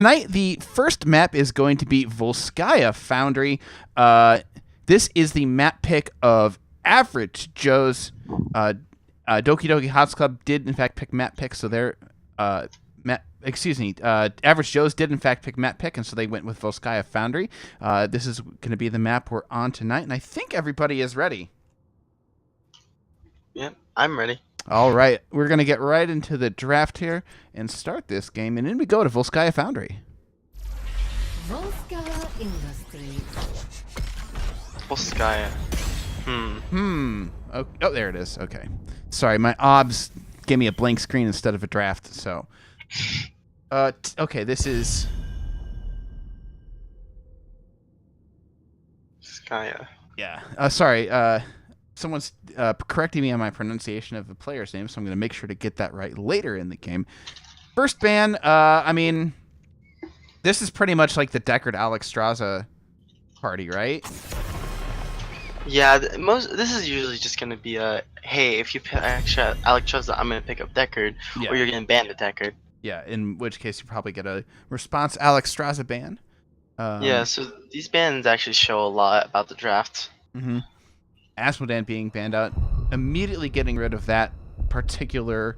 Tonight, the first map is going to be Volskaya Foundry. This is the map pick of Average Joe's. Doki Doki Hots Club did in fact pick map pick, so they're Average Joe's did in fact pick map pick, and so they went with Volskaya Foundry. This is going to be the map we're on tonight, and I think everybody is ready. Yep, I'm ready. All right, we're going to get right into the draft here and start this game, and in we go to Volskaya Foundry. Volskaya Industries. Volskaya. Oh, there it is. Okay. Sorry, my obs gave me a blank screen instead of a draft, so. Okay, this is... Skaya. Yeah. Sorry, someone's correcting me on my pronunciation of the player's name, so I'm going to make sure to get that right later in the game. First ban, I mean, this is pretty much like the Deckard Alex Straza party, right? Yeah, this is usually just gonna be a hey, if you pick Alex Straza, I'm gonna pick up Deckard, or you're gonna ban the Deckard. Yeah, in which case you probably get a response Alex Straza ban. Yeah, so these bans actually show a lot about the draft. Mm-hmm. Asmodan being banned out, immediately getting rid of that particular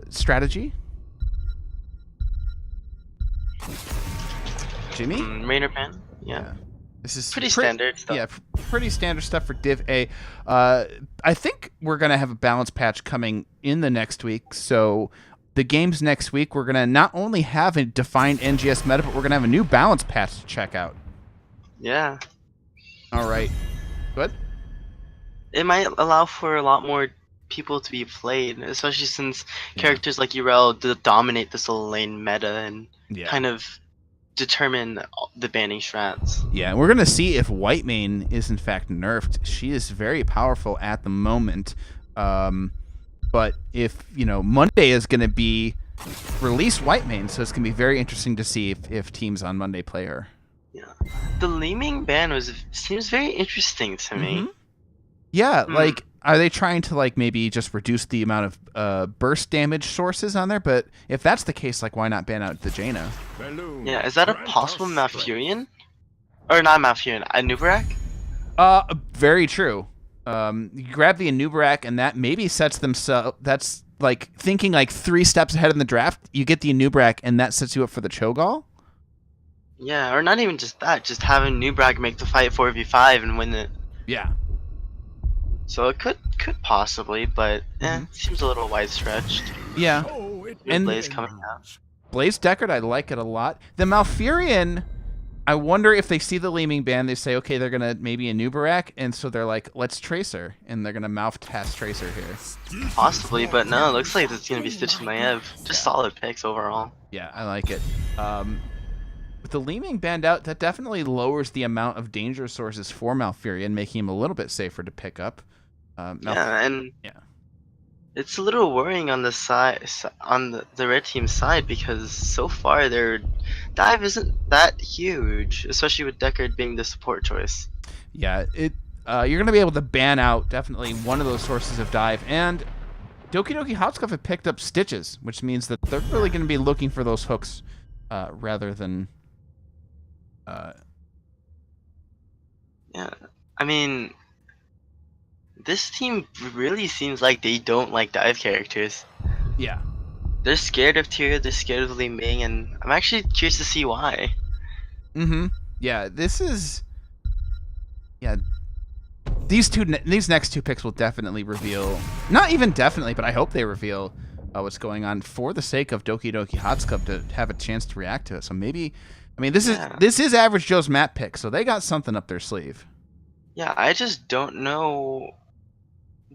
strategy. Jimmy? Rainer ban? Yeah. This is pretty standard stuff. Yeah, pretty standard stuff for Div A. I think we're going to have a balance patch coming in the next week, so the games next week, we're going to not only have a defined NGS meta, but we're going to have a new balance patch to check out. Yeah. All right. Good. It might allow for a lot more people to be played, especially since characters like Urel dominate the solo lane meta and kind of determine the banning strats. Yeah, we're going to see if Whitemane is in fact nerfed. She is very powerful at the moment. But if, Monday is going to be release Whitemane, so it's going to be very interesting to see if teams on Monday play her. Yeah. The Leming ban seems very interesting to me. Yeah, like, are they trying to, maybe just reduce the amount of burst damage sources on there? But if that's the case, why not ban out the Jaina? Yeah, is that a possible Malfurion? Or not Malfurion, a Nubarak? Very true. You grab the Anubarak, and that maybe sets themselves... That's, thinking, 3 steps ahead in the draft. You get the Anubarak, and that sets you up for the Cho'Gall? Yeah, or not even just that. Just having Nubarak make the fight 4v5 and win it. Yeah. So it could possibly, but seems a little wide stretched. Yeah. And Blaze coming out. Blaze Deckard, I like it a lot. The Malfurion, I wonder if they see the Leaming ban, they say, okay, they're gonna maybe a Nubarak, and so they're like, let's trace her, and they're gonna mouth task tracer here. Possibly, but no, it looks like it's gonna be Stitch and Maiev. Just solid picks overall. Yeah, I like it. With the Leaming banned out, that definitely lowers the amount of danger sources for Malfurion, making him a little bit safer to pick up. It's a little worrying on the side, on the red team's side, because so far their dive isn't that huge, especially with Deckard being the support choice. Yeah, you're gonna be able to ban out definitely one of those sources of dive, and Doki Doki Hotscuff have picked up Stitches, which means that they're really gonna be looking for those hooks rather than. Yeah, I mean, this team really seems like they don't like dive characters. Yeah. They're scared of Tyria, they're scared of Li Ming, and I'm actually curious to see why. Yeah, this is... Yeah. These next two picks will definitely reveal... Not even definitely, but I hope they reveal what's going on for the sake of Doki Doki Hotscuff to have a chance to react to it. So maybe... I mean, this is Average Joe's map pick, so they got something up their sleeve. Yeah, I just don't know.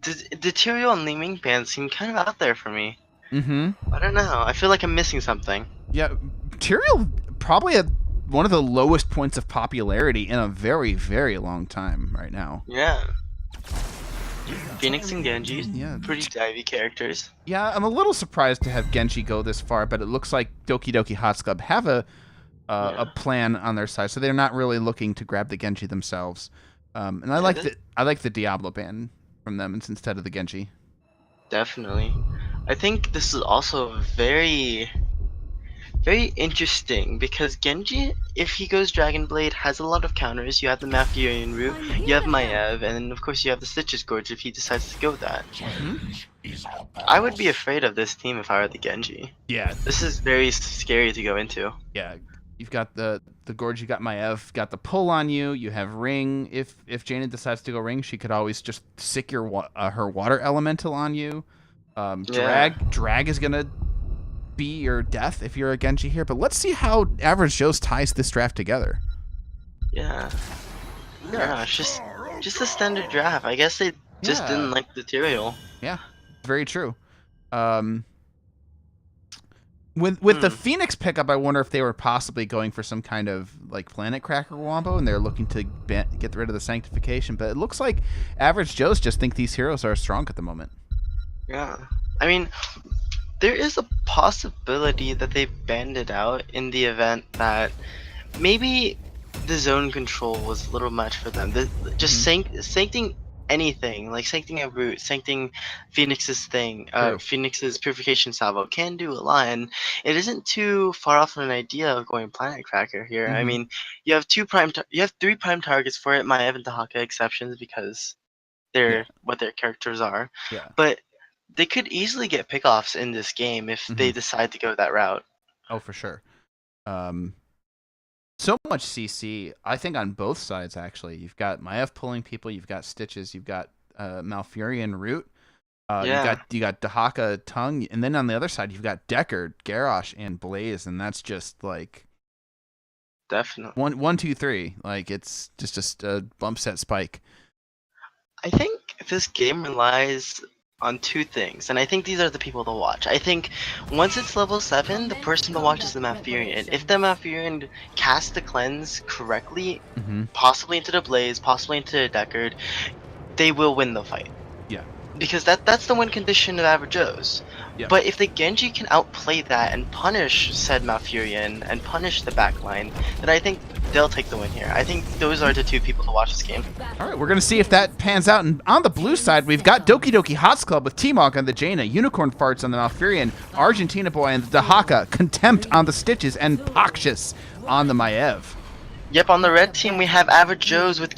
The Tyrael and Li Ming bans seem kind of out there for me. I don't know. I feel like I'm missing something. Yeah, Tyrael probably at one of the lowest points of popularity in a very, very long time right now. Yeah. Phoenix and Genji, pretty divey characters. Yeah, I'm a little surprised to have Genji go this far, but it looks like Doki Doki Hotscuff have a plan on their side, so they're not really looking to grab the Genji themselves. And I like the Diablo ban from them instead of the Genji. Definitely. I think this is also very very interesting because Genji, if he goes Dragon Blade, has a lot of counters. You have the Malfurion route, you have Maiev, and of course you have the Stitches Gorge if he decides to go that. I would be afraid of this team if I were the Genji. Yeah. This is very scary to go into. Yeah. You've got the Gorge, you got Maiev, got the pull on you. You have Ring. If Jaina decides to go Ring, she could always just sick your her water elemental on you. Drag is gonna be your death if you're a Genji here. But let's see how Average Joe's ties this draft together. Yeah. Yeah, it's just a standard draft. I guess they just didn't like the material. Yeah, very true. With the Phoenix pickup, I wonder if they were possibly going for some kind of like Planet Cracker wombo, and they're looking to get rid of the Sanctification. But it looks like Average Joes just think these heroes are strong at the moment. Yeah, I mean, there is a possibility that they banned it out in the event that maybe the zone control was a little much for them. Just sancting anything, like sancting a root, sancting Phoenix's thing, Phoenix's Purification Salvo can do a lot, and it isn't too far off an idea of going Planet Cracker here. I mean, you have three prime targets for it, Maiev and Dahaka exceptions because they're what their characters are. Yeah. But they could easily get pickoffs in this game if they decide to go that route. Oh, for sure. So much CC, I think, on both sides, actually. You've got Maiev pulling people, you've got Stitches, you've got Malfurion Root, you got Dahaka Tongue, and then on the other side, you've got Deckard, Garrosh, and Blaze, and that's just like... Definitely. One, two, three. Like, it's just a bump set spike. I think this game relies on two things, and I think these are the people to watch. I think once it's level 7, the person to watch is the Malfurion. If the Malfurion casts the cleanse correctly, possibly into the Blaze, possibly into the Deckard, they will win the fight. Yeah. Because that's the win condition of Average Joes. Yeah. But if the Genji can outplay that and punish said Malfurion and punish the backline, then I think they'll take the win here. I think those are the two people to watch this game. All right, we're going to see if that pans out. And on the blue side, we've got Doki Doki Hots Club with T-Mog on the Jaina, Unicorn Farts on the Malfurion, Argentina Boy on the Dahaka, Contempt on the Stitches, and Pakshas on the Maiev. Yep, on the red team we have Average Joes with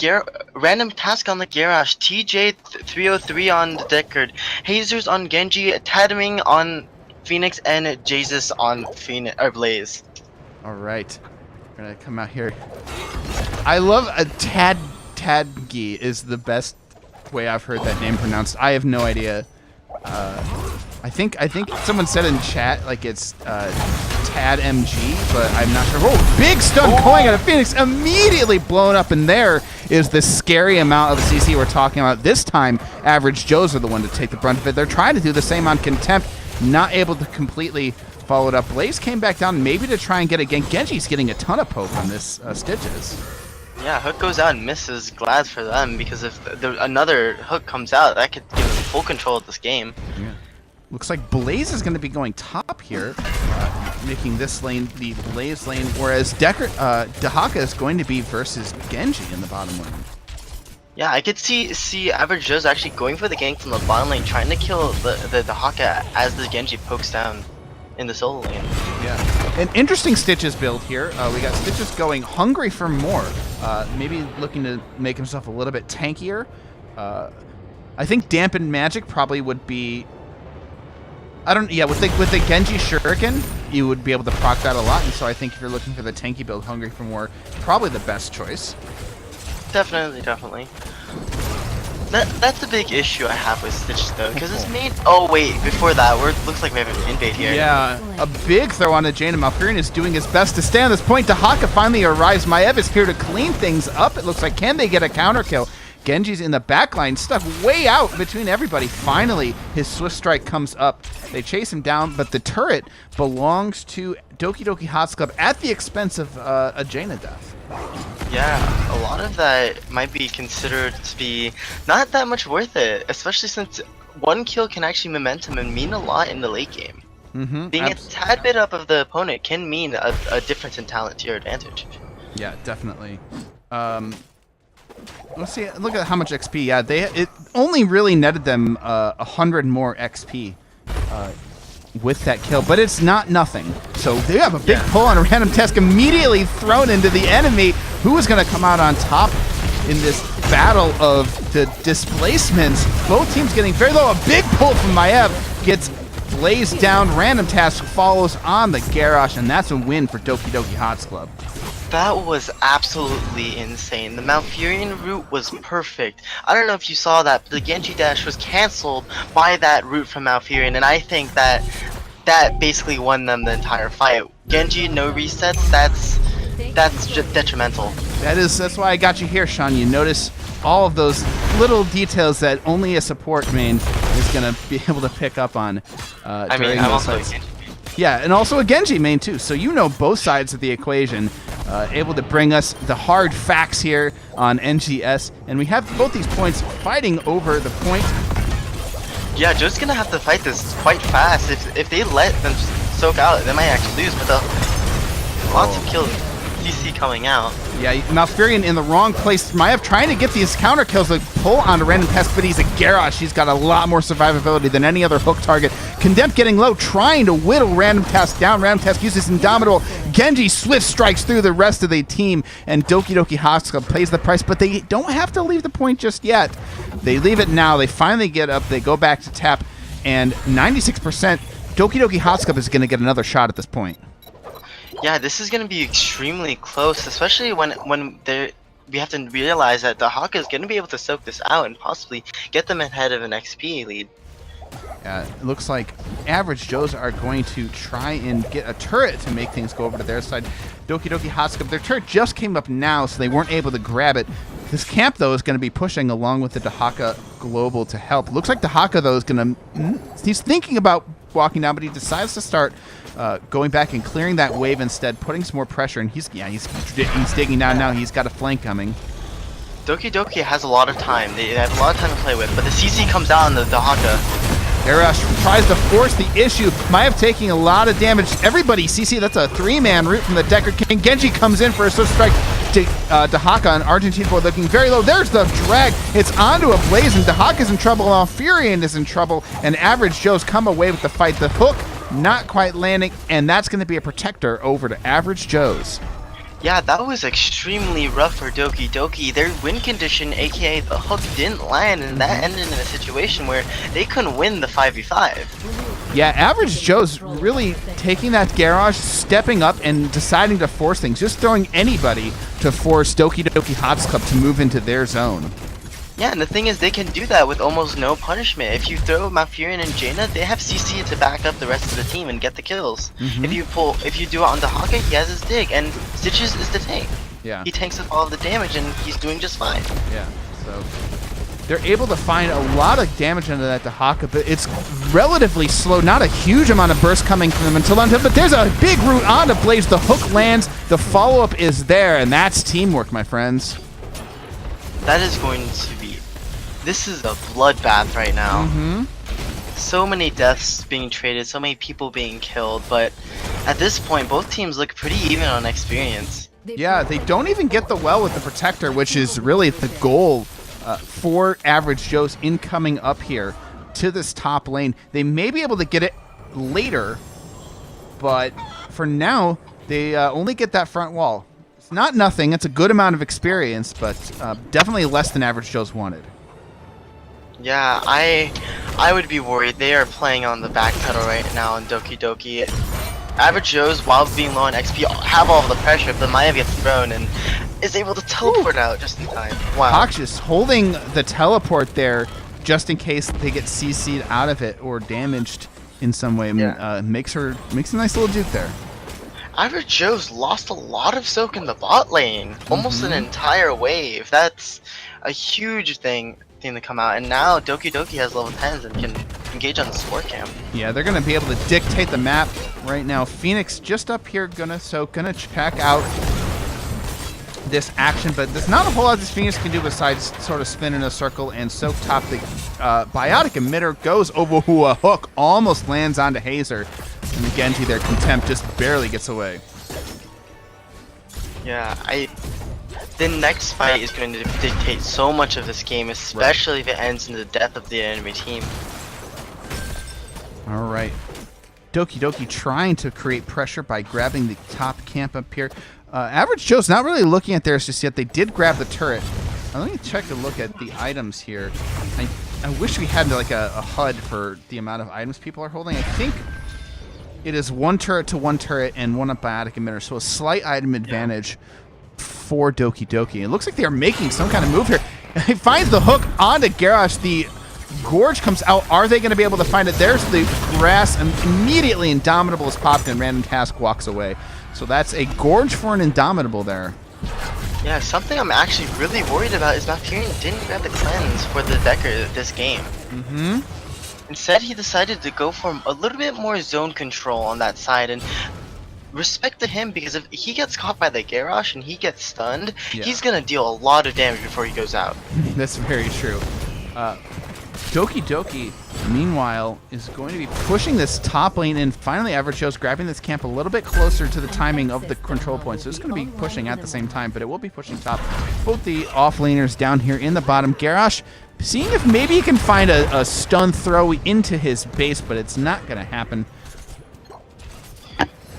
random task on the Garrosh, TJ303 on the Deckard, Hazers on Genji, Tadaming on Phoenix, and Jesus on Blaze. All right, we're gonna come out here. I love Tadgi is the best way I've heard that name pronounced. I have no idea. I think someone said in chat like it's Tad MG, but I'm not sure. Oh, big stun going out of Phoenix, immediately blown up, and there is the scary amount of CC we're talking about. This time, Average Joes are the one to take the brunt of it. They're trying to do the same on Contempt, not able to completely follow it up. Blaze came back down maybe to try and get again. Genji's getting a ton of poke on this Stitches. Yeah, hook goes out and misses. Glad for them, because if another hook comes out, that could give them full control of this game. Yeah. Looks like Blaze is going to be going top here, making this lane the Blaze lane, whereas Dahaka is going to be versus Genji in the bottom lane. Yeah, I could see Average Joe's actually going for the gank from the bottom lane, trying to kill the Dahaka as the Genji pokes down in the solo lane. Yeah, an interesting Stitches build here. We got Stitches going hungry for more, maybe looking to make himself a little bit tankier. I think Dampened Magic probably would be... with the Genji Shuriken, you would be able to proc that a lot, and so I think if you're looking for the tanky build, Hungry for More, probably the best choice. Definitely. That's a big issue I have with Stitch though, because it's made. Oh wait, before that, looks like we have an invade here. Yeah, a big throw on to Jaina. Malfurion is doing his best to stay on this point. Dahaka finally arrives. Maiev is here to clean things up. It looks like, can they get a counter kill? Genji's in the backline, stuck way out between everybody. Finally, his Swift Strike comes up. They chase him down, but the turret belongs to Doki Doki Hots Club at the expense of a Jaina death. Yeah, a lot of that might be considered to be not that much worth it, especially since one kill can actually momentum and mean a lot in the late game. Being a tad bit up of the opponent can mean a difference in talent to your advantage. Yeah, definitely. Let's see. Look at how much XP. Yeah, it only really netted them 100 more XP. with that kill, but it's not nothing. So they have a big pull on a random test immediately thrown into the enemy. Who is going to come out on top in this battle of the displacements? Both teams getting very low. A big pull from Maiev gets blazed down. Random task follows on the Garrosh, and that's a win for Doki Doki Hots Club. That was absolutely insane. The Malfurion route was perfect. I don't know if you saw that, but the Genji dash was cancelled by that route from Malfurion, and I think that basically won them the entire fight. Genji, no resets, that's just detrimental. That's why I got you here, Sean. You notice all of those little details that only a support main is going to be able to pick up on. I mean, I'm also a Genji main. Yeah, and also a Genji main too, so you know both sides of the equation. Able to bring us the hard facts here on NGS, and we have both these points fighting over the point. Yeah, Joe's gonna have to fight this quite fast. If they let them soak out, they might actually lose, but lots of kills. CC coming out. Yeah, Malfurion in the wrong place. Maiev trying to get these counter kills, like pull on a random test, but he's a Garrosh. He's got a lot more survivability than any other hook target. Condemned getting low, trying to whittle random task down. Random task uses Indomitable. Genji swift strikes through the rest of the team, and Doki Doki Hots Club pays the price, but they don't have to leave the point just yet. They leave it now. They finally get up. They go back to tap, and 96%. Doki Doki Hots Club is going to get another shot at this point. Yeah, this is going to be extremely close, especially when we have to realize that the Hawk is going to be able to soak this out and possibly get them ahead of an XP lead. It looks like Average Joes are going to try and get a turret to make things go over to their side. Doki Doki Hots Club, their turret just came up now, so they weren't able to grab it. This camp, though, is going to be pushing along with the Dahaka Global to help. Looks like Dahaka, though, is going to... He's thinking about walking down, but he decides to start going back and clearing that wave instead, putting some more pressure, and he's digging down now. He's got a flank coming. Doki Doki has a lot of time. They have a lot of time to play with, but the CC comes out on the Dahaka. Garrosh tries to force the issue. Maiev taking a lot of damage. Everybody, CC, that's a three-man route from the Decker King. Genji comes in for a swift strike to Dahaka, and Argentine boy looking very low. There's the drag. It's onto a blaze, and Dahaka's in trouble, and Malfurion is in trouble, and Average Joe's come away with the fight. The hook not quite landing, and that's going to be a protector over to Average Joe's. Yeah, that was extremely rough for Doki Doki. Their win condition, aka the hook, didn't land, and that ended in a situation where they couldn't win the 5v5. Yeah, Average Joe's really taking that Garrosh, stepping up, and deciding to force things. Just throwing anybody to force Doki Doki Hots Club to move into their zone. Yeah, and the thing is, they can do that with almost no punishment. If you throw Malfurion and Jaina, they have CC to back up the rest of the team and get the kills. If you do it on Dahaka, he has his dig, and Stitches is the tank. Yeah. He tanks up all of the damage, and he's doing just fine. Yeah, so they're able to find a lot of damage into that Dahaka, but it's relatively slow. Not a huge amount of burst coming from them until but there's a big route on to Blaze. The hook lands, the follow-up is there, and that's teamwork, my friends. That is going to be... This is a bloodbath right now. So many deaths being traded, so many people being killed, but at this point, both teams look pretty even on experience. Yeah, they don't even get the well with the Protector, which is really the goal for Average Joe's incoming up here to this top lane. They may be able to get it later, but for now, they only get that front wall. It's not nothing. It's a good amount of experience, but definitely less than Average Joe's wanted. Yeah, I would be worried. They are playing on the backpedal right now in Doki Doki. Average Joe's, while being low on XP, have all of the pressure, but Maiev gets thrown and is able to teleport out just in time. Wow. Hawk just holding the teleport there just in case they get CC'd out of it or damaged in some way. Yeah. Makes a nice little juke there. Average Joe's lost a lot of soak in the bot lane, almost an entire wave. That's a huge thing to come out, and now Doki Doki has level 10s and can engage on the support camp. Yeah, they're gonna be able to dictate the map right now. Phoenix just up here gonna check out this action, but there's not a whole lot this Phoenix can do besides sort of spin in a circle and soak top. The biotic emitter goes over who a hook almost lands onto Hazer, and again to their contempt just barely gets away. Yeah, the next fight is going to dictate so much of this game, especially if it ends in the death of the enemy team. All right. Doki Doki trying to create pressure by grabbing the top camp up here. Average Joe's not really looking at theirs just yet. They did grab the turret. Now, let me check a look at the items here. I wish we had like a HUD for the amount of items people are holding. I think it is 1 turret to 1 turret and 1 biotic emitter, so a slight item advantage for Doki Doki. It looks like they are making some kind of move here. He finds the hook onto Garrosh. The Gorge comes out. Are they going to be able to find it? There's the grass, and immediately Indomitable is popped and Random Task walks away. So that's a Gorge for an Indomitable there. Yeah, something I'm actually really worried about is Valkyrian didn't grab the cleanse for the Decker this game. Instead, he decided to go for a little bit more zone control on that side, and respect to him, because if he gets caught by the Garrosh and he gets stunned, he's gonna deal a lot of damage before he goes out. That's very true. Doki Doki, meanwhile, is going to be pushing this top lane, and finally Average Joe's grabbing this camp a little bit closer to the timing of the control point. So it's going to be pushing at the same time, but it will be pushing top. Both the off laners down here in the bottom. Garrosh seeing if maybe he can find a stun throw into his base, but it's not going to happen.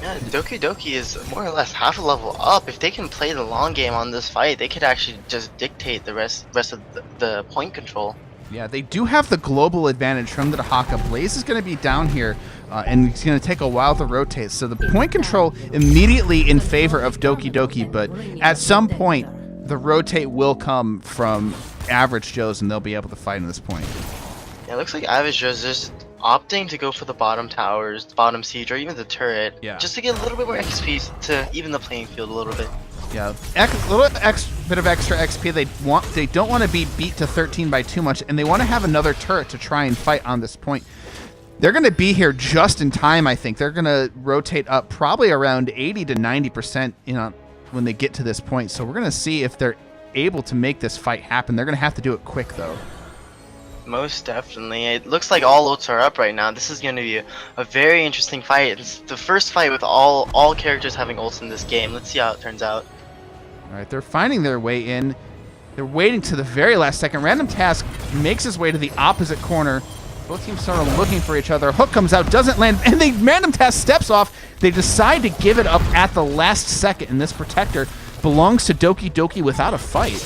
Yeah, Doki Doki is more or less half a level up. If they can play the long game on this fight, they could actually just dictate the rest of the point control. Yeah, they do have the global advantage from the Dahaka. Blaze is going to be down here, and it's going to take a while to rotate. So the point control immediately in favor of Doki Doki, but at some point, the rotate will come from Average Joe's, and they'll be able to fight in this point. Yeah, it looks like Average Joe's just opting to go for the bottom towers, the bottom siege, or even the turret, just to get a little bit more XP to even the playing field a little bit. Yeah, a little bit of extra XP. They don't want to be beat to 13 by too much, and they want to have another turret to try and fight on this point. They're going to be here just in time, I think. They're going to rotate up probably around 80 to 90%, when they get to this point. So we're going to see if they're able to make this fight happen. They're going to have to do it quick, though. Most definitely. It looks like all ults are up right now. This is going to be a very interesting fight. It's the first fight with all characters having ults in this game. Let's see how it turns out. All right, they're finding their way in. They're waiting to the very last second. Random Task makes his way to the opposite corner. Both teams sort of looking for each other. Hook comes out, doesn't land, and Random Task steps off. They decide to give it up at the last second, and this Protector belongs to Doki Doki without a fight.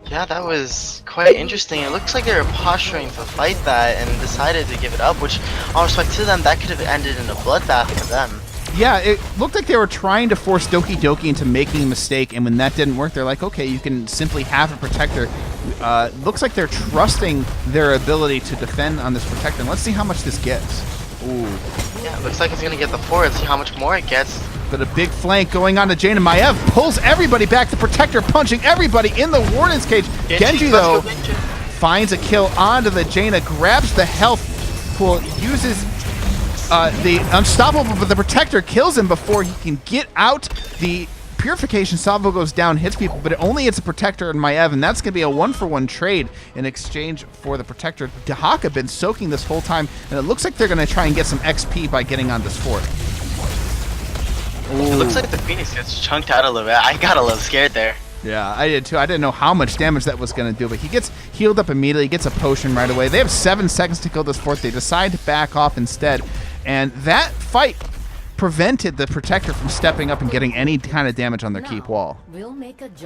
Yeah, that was quite interesting. It looks like they were posturing to fight that and decided to give it up, which, all respect to them, that could have ended in a bloodbath for them. Yeah, it looked like they were trying to force Doki Doki into making a mistake, and when that didn't work, they're like, okay, you can simply have a Protector. Looks like they're trusting their ability to defend on this Protector, and let's see how much this gets. Ooh. Yeah, it looks like it's going to get the 4. Let's see how much more it gets. But a big flank going on to Jaina. Maev pulls everybody back. The Protector punching everybody in the Warden's cage. Genji, though, finds a kill onto the Jaina, grabs the health pool, uses the Unstoppable, but the Protector kills him before he can get out. The Purification salvo goes down, hits people, but it only hits a Protector and Maev, and that's going to be a 1-for-1 trade in exchange for the Protector. Dahaka been soaking this whole time, and it looks like they're going to try and get some XP by getting on this fort. It looks like the Phoenix gets chunked out a little bit. I got a little scared there. Yeah, I did too. I didn't know how much damage that was going to do, but he gets healed up immediately, gets a potion right away. They have 7 seconds to kill this fort. They decide to back off instead, and that fight prevented the Protector from stepping up and getting any kind of damage on their keep wall.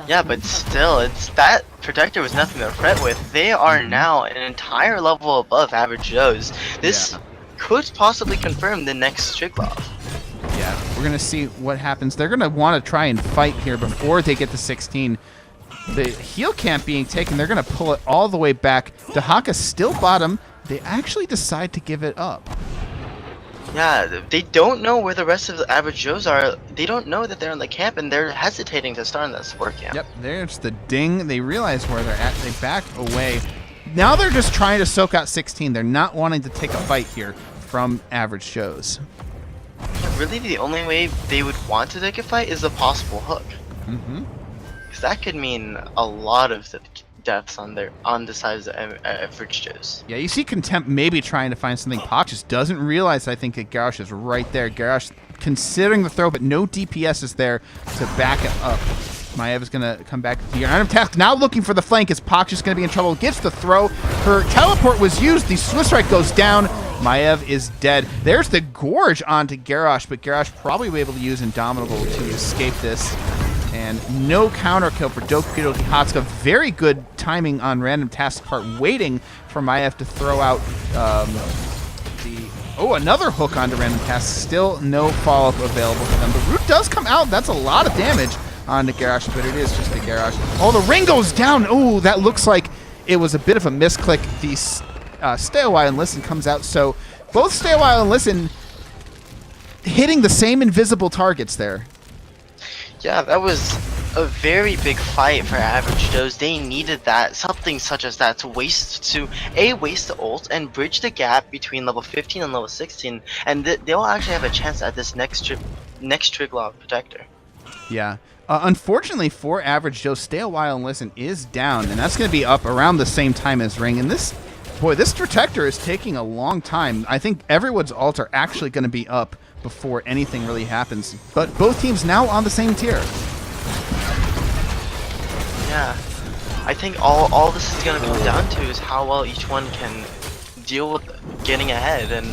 Yeah, but still, that Protector was nothing to fret with. They are now an entire level above Average Joe's. This could possibly confirm the next Striglov. Yeah, we're going to see what happens. They're going to want to try and fight here before they get to 16. The heal camp being taken, they're going to pull it all the way back. Dahaka still bottom. They actually decide to give it up. Yeah, they don't know where the rest of the Average Joes are. They don't know that they're in the camp, and they're hesitating to start in that support camp. Yep, there's the ding. They realize where they're at. They back away. Now they're just trying to soak out 16. They're not wanting to take a fight here from Average Joes. Really, the only way they would want to take a fight is a possible hook. Because that could mean a lot of the deaths on the sides of Average Joes. Yeah, you see Contempt maybe trying to find something. Pac just doesn't realize, I think, that Garrosh is right there. Garrosh considering the throw, but no DPS is there to back it up. Maev is going to come back to the Random Task. Now looking for the flank. Is Pac just going to be in trouble? Gets the throw. Her teleport was used. The Swiss Strike goes down. Maev is dead. There's the Gorge onto Garrosh, but Garrosh probably will be able to use Indomitable to escape this. And no counter kill for Doki Doki Hatsuka. Very good timing on Random Task's part, waiting for Maev to throw out another hook onto Random Task. Still no follow-up available for them. The root does come out. That's a lot of damage onto Garrosh, but it is just a Garrosh. Oh, the ring goes down. Oh, that looks like it was a bit of a misclick. The Stay a While and Listen comes out. So both Stay a While and Listen hitting the same invisible targets there. Yeah, that was a very big fight for Average Joes. They needed that, something such as that, to waste the ult and bridge the gap between level 15 and level 16, and they'll actually have a chance at this next Triglav Protector. Yeah. Unfortunately for Average Joe, Stay a While and Listen is down, and that's going to be up around the same time as Ring. And this Protector is taking a long time. I think everyone's ult are actually going to be up before anything really happens. But both teams now on the same tier. Yeah. I think all this is going to come down to is how well each one can deal with getting ahead. And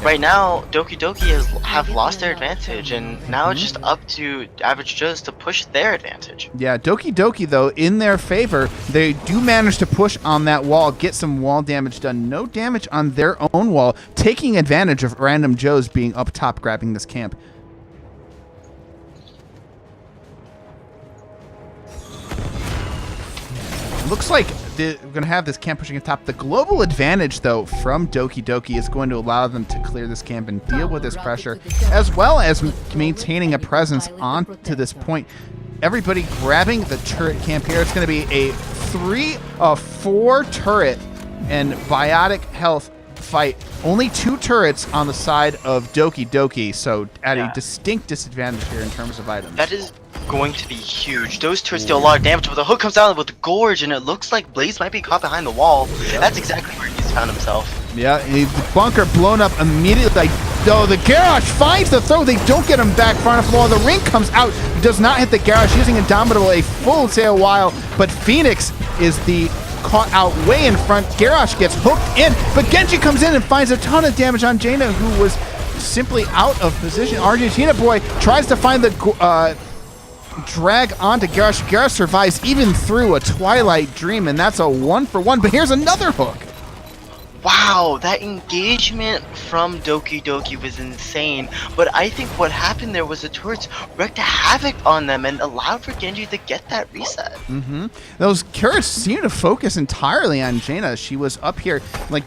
right now, Doki Doki have lost their advantage, and now it's just up to Average Joes to push their advantage. Yeah, Doki Doki, though, in their favor, they do manage to push on that wall, get some wall damage done. No damage on their own wall, taking advantage of Random Joes being up top grabbing this camp. Looks like we're going to have this camp pushing at top. The global advantage, though, from Doki Doki is going to allow them to clear this camp and deal with this pressure, as well as maintaining a presence on to this point. Everybody grabbing the turret camp here. It's going to be a 4 turret and biotic health fight. Only 2 turrets on the side of Doki Doki, so at a distinct disadvantage here in terms of items. That is going to be huge. Those turrets deal a lot of damage, but the hook comes out with the Gorge, and it looks like Blaze might be caught behind the wall. Yep. That's exactly where he's found himself. Yeah, the bunker blown up immediately. Though the Garrosh finds the throw, they don't get him back far enough from the wall. The ring comes out, does not hit the Garrosh, using Indomitable a full Stay a While, but Phoenix is the caught out way in front. Garrosh gets hooked in, but Genji comes in and finds a ton of damage on Jaina, who was simply out of position. Argentina Boy tries to find the drag onto Garrosh. Garrosh survives even through a Twilight Dream, and that's a 1-for-1. But here's another hook. Wow, that engagement from Doki Doki was insane. But I think what happened there was the turrets wreaked havoc on them and allowed for Genji to get that reset. Those turrets seem to focus entirely on Jaina. She was up here, like,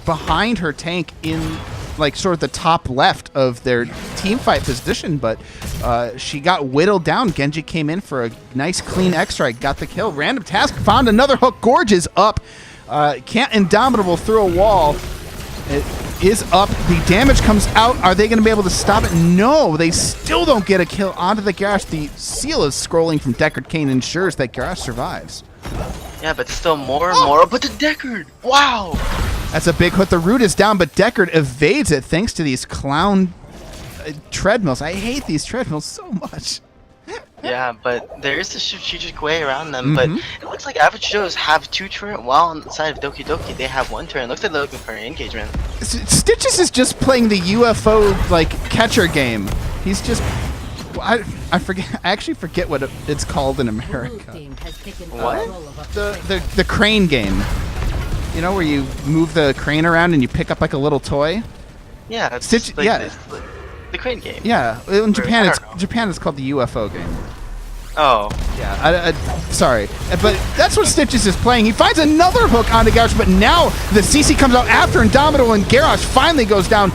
behind her tank in, like, sort of the top left of their team fight position, but she got whittled down. Genji came in for a nice clean X-Strike, got the kill. Random Task found another hook. Gorge is up. Can't Indomitable through a wall. It is up. The damage comes out. Are they going to be able to stop it? No, they still don't get a kill onto the Garrosh. The seal is scrolling from Deckard Cain, ensures that Garrosh survives. Yeah, but still more and more. But the Deckard! Wow! That's a big hit. The root is down, but Deckard evades it thanks to these clown treadmills. I hate these treadmills so much. Yeah, but there is a strategic way around them. But it looks like Average Joes have 2 turret, while on the side of Doki Doki they have 1 turret. It looks like they're looking for an engagement. Stitches is just playing the UFO like catcher game. He's just I forget. I actually forget what it's called in America. What? The crane game. You know, where you move the crane around and you pick up like a little toy. Yeah, it's Stitch. like Yeah. The crane game. Yeah, in Japan it's called the UFO game. Oh. Yeah, sorry. But that's what Stitches is playing. He finds another hook onto Garrosh, but now the CC comes out after Indomitable, and Garrosh finally goes down.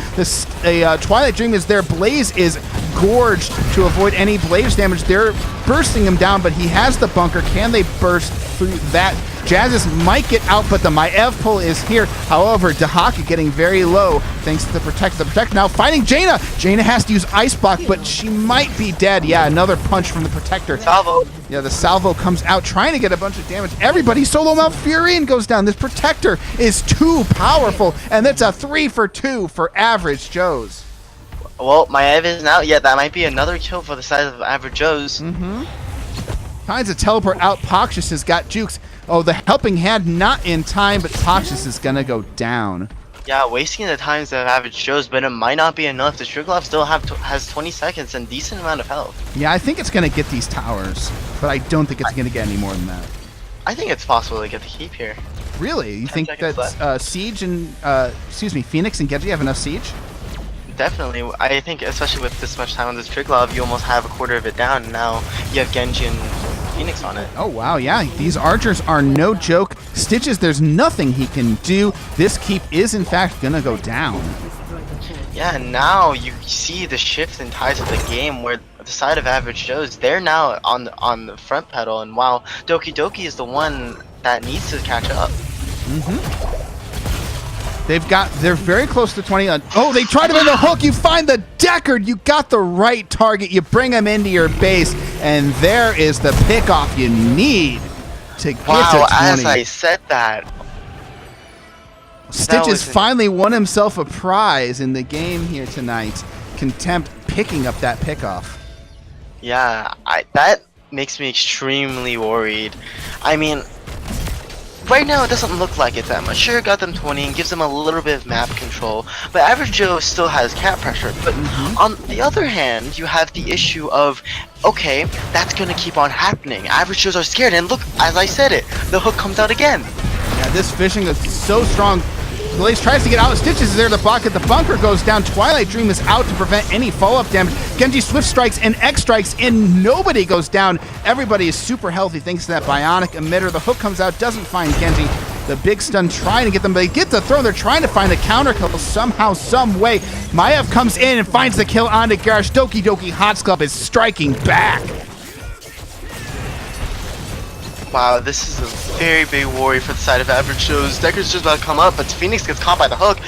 Twilight Dream is there. Blaze is gorged to avoid any Blaze damage. They're bursting him down, but he has the bunker. Can they burst through that? Jazzes might get out, but the Maev pull is here. However, Dahaka getting very low thanks to the Protect. The Protect now finding Jaina. Jaina has to use Ice Block, but she might be dead. Yeah, another punch from the Protector. Salvo. Yeah, the salvo comes out trying to get a bunch of damage. Everybody solo Mount Furion goes down. This Protector is too powerful, and that's a 3-for-2 for Average Joes. Well, Maev isn't out yet. That might be another kill for the side of Average Joes. Finds a teleport out. Poxius has got jukes. Oh, the helping hand not in time, but Poxius is gonna go down. Yeah, wasting the times of average shows, but it might not be enough. The Striglov still has 20 seconds and decent amount of health. Yeah, I think it's going to get these towers, but I don't think it's going to get any more than that. I think it's possible to get the keep here. Really? You think that Siege and, Phoenix and Genji have enough Siege? Definitely. I think, especially with this much time on this Striglov, you almost have a quarter of it down, and now you have Genji and Phoenix on it. Oh, wow, yeah. These archers are no joke. Stitches, there's nothing he can do. This keep is, in fact, going to go down. Yeah, and now you see the shift in tides of the game where the side of average shows, they're now on the front pedal, and while Doki Doki is the one that needs to catch up. They're very close to 20. Oh, they tried him in the hook. You find the Deckard. You got the right target. You bring him into your base, and there is the pickoff you need to get to 20. As I said that. Stitches finally won himself a prize in the game here tonight. Contempt picking up that pickoff. Yeah, that makes me extremely worried. I mean, right now it doesn't look like it's that much. Sure, it got them 20 and gives them a little bit of map control, but Average Joe still has cap pressure. But on the other hand, you have the issue of, okay, that's gonna keep on happening. Average Joes are scared, and look, as I said it, the hook comes out again. Yeah, this fishing is so strong. Blaze tries to get out. Stitches is there to block it. The bunker goes down. Twilight Dream is out to prevent any follow-up damage. Genji Swift strikes and X strikes and nobody goes down. Everybody is super healthy thanks to that bionic emitter. The hook comes out, doesn't find Genji. The big stun trying to get them, but they get the throw. They're trying to find a counter kill somehow, some way. Maiev comes in and finds the kill onto Garrosh. Doki Doki Hots Club is striking back. Wow, this is a very big worry for the side of average shows. Decker's just about to come up, but Phoenix gets caught by the hook.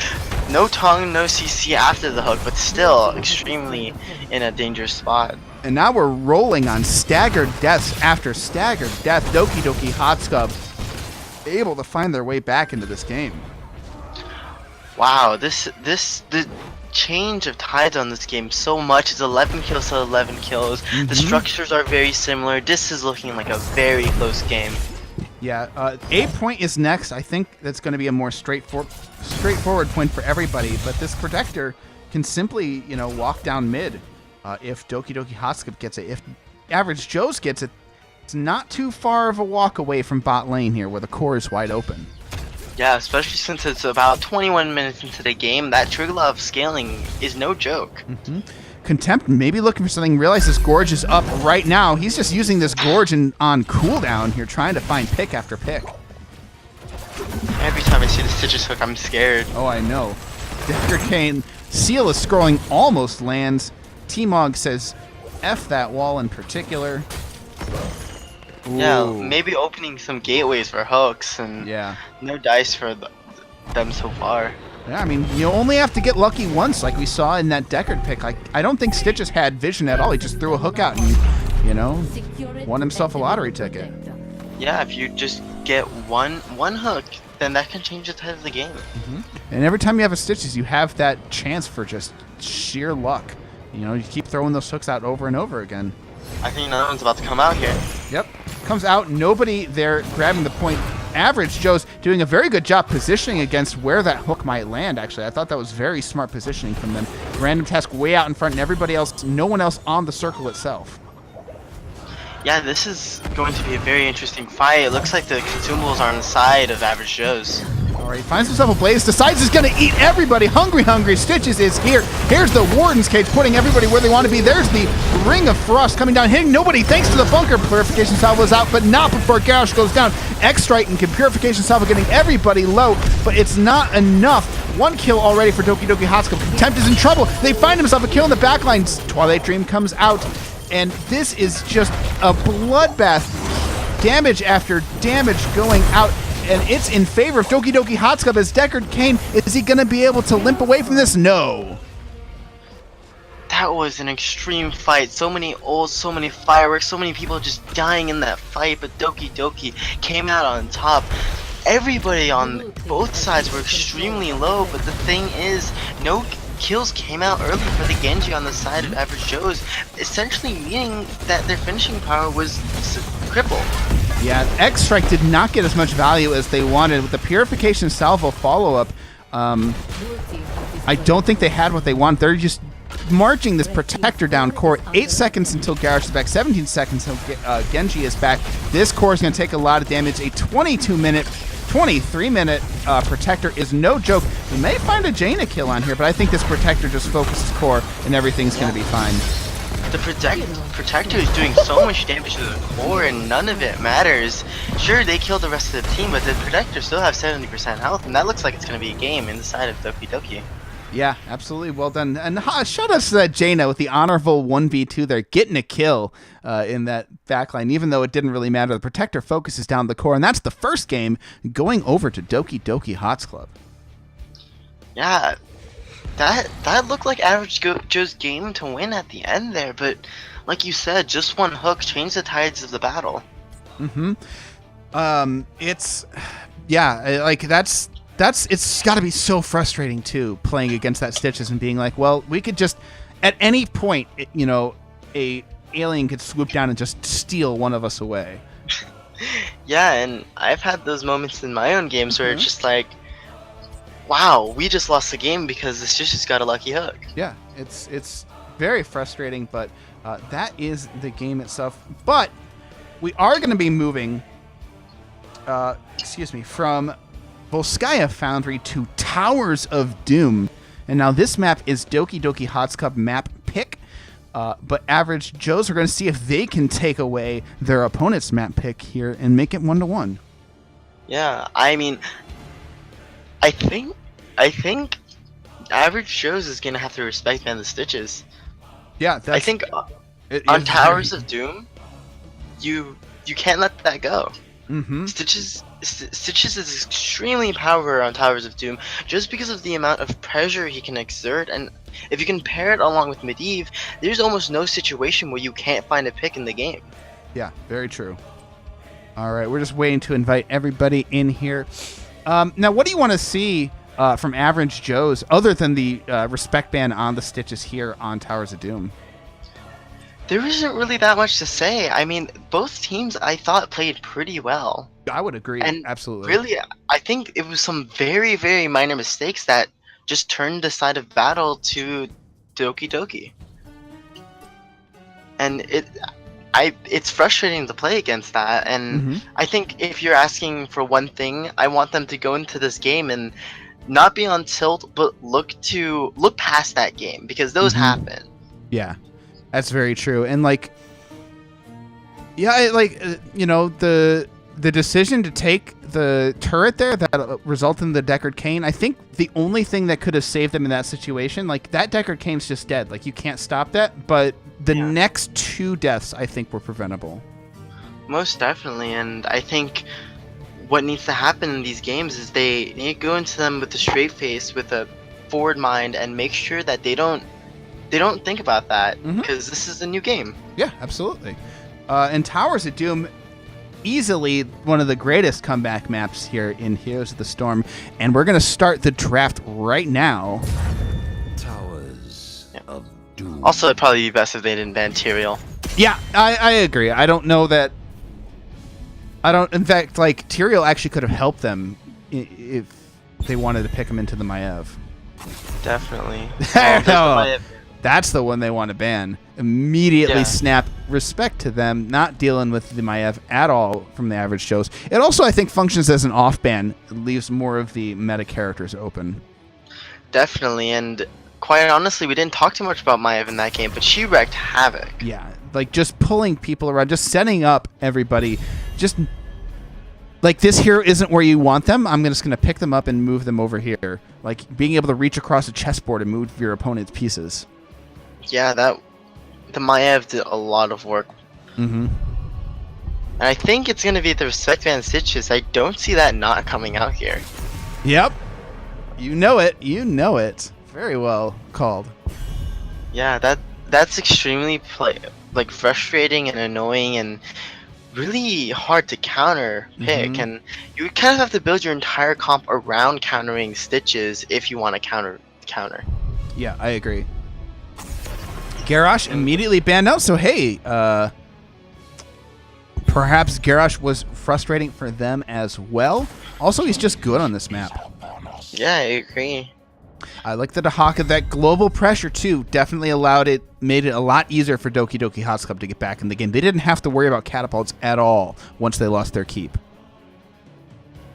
No tongue, no CC after the hook, but still extremely in a dangerous spot. And now we're rolling on staggered deaths after staggered death. Doki Doki Hots Club able to find their way back into this game. Wow, the change of tides on this game so much. It's 11 kills to 11 kills. The structures are very similar. This is looking like a very close game. Yeah, 8 point is next. I think that's going to be a more straightforward point for everybody. But this Protector can simply, walk down mid if Doki Doki Hots Club gets it. If Average Joe's gets it, it's not too far of a walk away from bot lane here, where the core is wide open. Yeah, especially since it's about 21 minutes into the game, that Striglov scaling is no joke. Contempt maybe looking for something, realize this Gorge is up right now. He's just using this Gorge on cooldown here, trying to find pick after pick. Every time I see the Stitches hook, I'm scared. Oh, I know. Decker Kane, Seal is scrolling, almost lands. T-Mog says, F that wall in particular. Ooh. Yeah, maybe opening some gateways for hooks and no dice for them so far. Yeah, I mean, you only have to get lucky once, like we saw in that Deckard pick. Like, I don't think Stitches had vision at all. He just threw a hook out and, won himself a lottery ticket. Yeah, if you just get one hook, then that can change the tide of the game. And every time you have a Stitches, you have that chance for just sheer luck. You keep throwing those hooks out over and over again. I think another one's about to come out here. Yep. Comes out. Nobody there grabbing the point. Average Joe's doing a very good job positioning against where that hook might land, actually. I thought that was very smart positioning from them. Random task way out in front and everybody else, no one else on the circle itself. Yeah, this is going to be a very interesting fight. It looks like the consumables are on the side of Average Joe's. Alright, finds himself a blaze, decides he's going to eat everybody. Hungry Stitches is here. Here's the Warden's Cage, putting everybody where they want to be. There's the Ring of Frost coming down, hitting nobody thanks to the bunker. Purification Salvo is out, but not before Garrosh goes down. X-Strike and Purification Salvo getting everybody low, but it's not enough. One kill already for Doki Doki Hots Club. Contempt is in trouble. They find himself a kill in the backline. Twilight Dream comes out, and this is just a bloodbath. Damage after damage going out. And it's in favor of Doki Doki Hots Club as Deckard Kane. Is he going to be able to limp away from this? No. That was an extreme fight. So many ults, so many fireworks, so many people just dying in that fight. But Doki Doki came out on top. Everybody on both sides were extremely low. But the thing is, no kills came out early for the Genji on the side of Average Joe's, essentially meaning that their finishing power was crippled. Yeah, X-Strike did not get as much value as they wanted. With the Purification Salvo follow-up, I don't think they had what they want. They're just marching this protector down core. 8 seconds until Garrosh is back. 17 seconds until Genji is back. This core is going to take a lot of damage. A 23-minute protector is no joke. We may find a Jaina kill on here, but I think this protector just focuses core and everything's going to be fine. The protector is doing so much damage to the core and none of it matters. Sure, they killed the rest of the team, but the protector still have 70% health, and that looks like it's going to be a game inside of Doki Doki. Yeah, absolutely. Well done. And shout out to that Jaina with the honorable 1v2 there, getting a kill in that backline, even though it didn't really matter. The protector focuses down the core, and that's the first game going over to Doki Doki Hots Club. Yeah, that looked like Average Joe's game to win at the end there, but like you said, just one hook changed the tides of the battle. It's got to be so frustrating too, playing against that Stitches and being like, well, we could just at any point, you know, a alien could swoop down and just steal one of us away. Yeah, and I've had those moments in my own games where it's just like, wow, we just lost the game because the Stitches got a lucky hook. Yeah, it's very frustrating, but that is the game itself. But we are going to be moving, from Volskaya Foundry to Towers of Doom. And now this map is Doki Doki Hots Club map pick. But Average Joes are going to see if they can take away their opponent's map pick here and make it 1-1. Yeah, I mean, I think Average Joes is going to have to respect the Stitches. Yeah, I think on Towers of Doom, you can't let that go. Stitches is extremely powerful on Towers of Doom just because of the amount of pressure he can exert, and if you can pair it along with Medivh, there's almost no situation where you can't find a pick in the game. Yeah, very true. All right, we're just waiting to invite everybody in here. Now, what do you want to see from Average Joes other than the respect ban on the Stitches here on Towers of Doom? There isn't really that much to say. I mean, both teams I thought played pretty well. I would agree, and absolutely. Really, I think it was some very, very minor mistakes that just turned the side of battle to Doki Doki. And it's frustrating to play against that, and I think if you're asking for one thing, I want them to go into this game and not be on tilt, but look past that game, because those happen. Yeah. That's very true. And the decision to take the turret there that resulted in the Deckard Cain, I think the only thing that could have saved them in that situation, that Deckard Cain's just dead. You can't stop that. But the next two deaths, I think, were preventable. Most definitely. And I think what needs to happen in these games is they need to go into them with a straight face, with a forward mind, and make sure that they don't think about that, because this is a new game. Yeah, absolutely. And Towers of Doom, easily one of the greatest comeback maps here in Heroes of the Storm, and we're going to start the draft right now. Towers of Doom. Also, it'd probably be best if they didn't ban Tyrael. Yeah, I agree. I don't know that... In fact, Tyrael actually could have helped them if they wanted to pick him into the Maiev. Definitely. That's the one they want to ban. Immediately snap respect to them, not dealing with the Maiev at all from the Average Joes. It also, I think, functions as an off ban. It leaves more of the meta characters open. Definitely, and quite honestly, we didn't talk too much about Maiev in that game, but she wreaked havoc. Yeah, just pulling people around, just setting up everybody. Just this hero isn't where you want them. I'm just going to pick them up and move them over here. Being able to reach across a chessboard and move your opponent's pieces. Yeah, the Maiev did a lot of work. And I think it's going to be the respect ban Stitches. I don't see that not coming out here. Yep. You know it. Very well called. Yeah, that's extremely frustrating and annoying and really hard to counter pick, and you kind of have to build your entire comp around countering Stitches if you want to counter. Yeah, I agree. Garrosh immediately banned out, so hey, perhaps Garrosh was frustrating for them as well. Also, he's just good on this map. Yeah, I agree. I like the Dahaka. That global pressure, too, definitely made it a lot easier for Doki Doki Hots Club to get back in the game. They didn't have to worry about catapults at all once they lost their keep.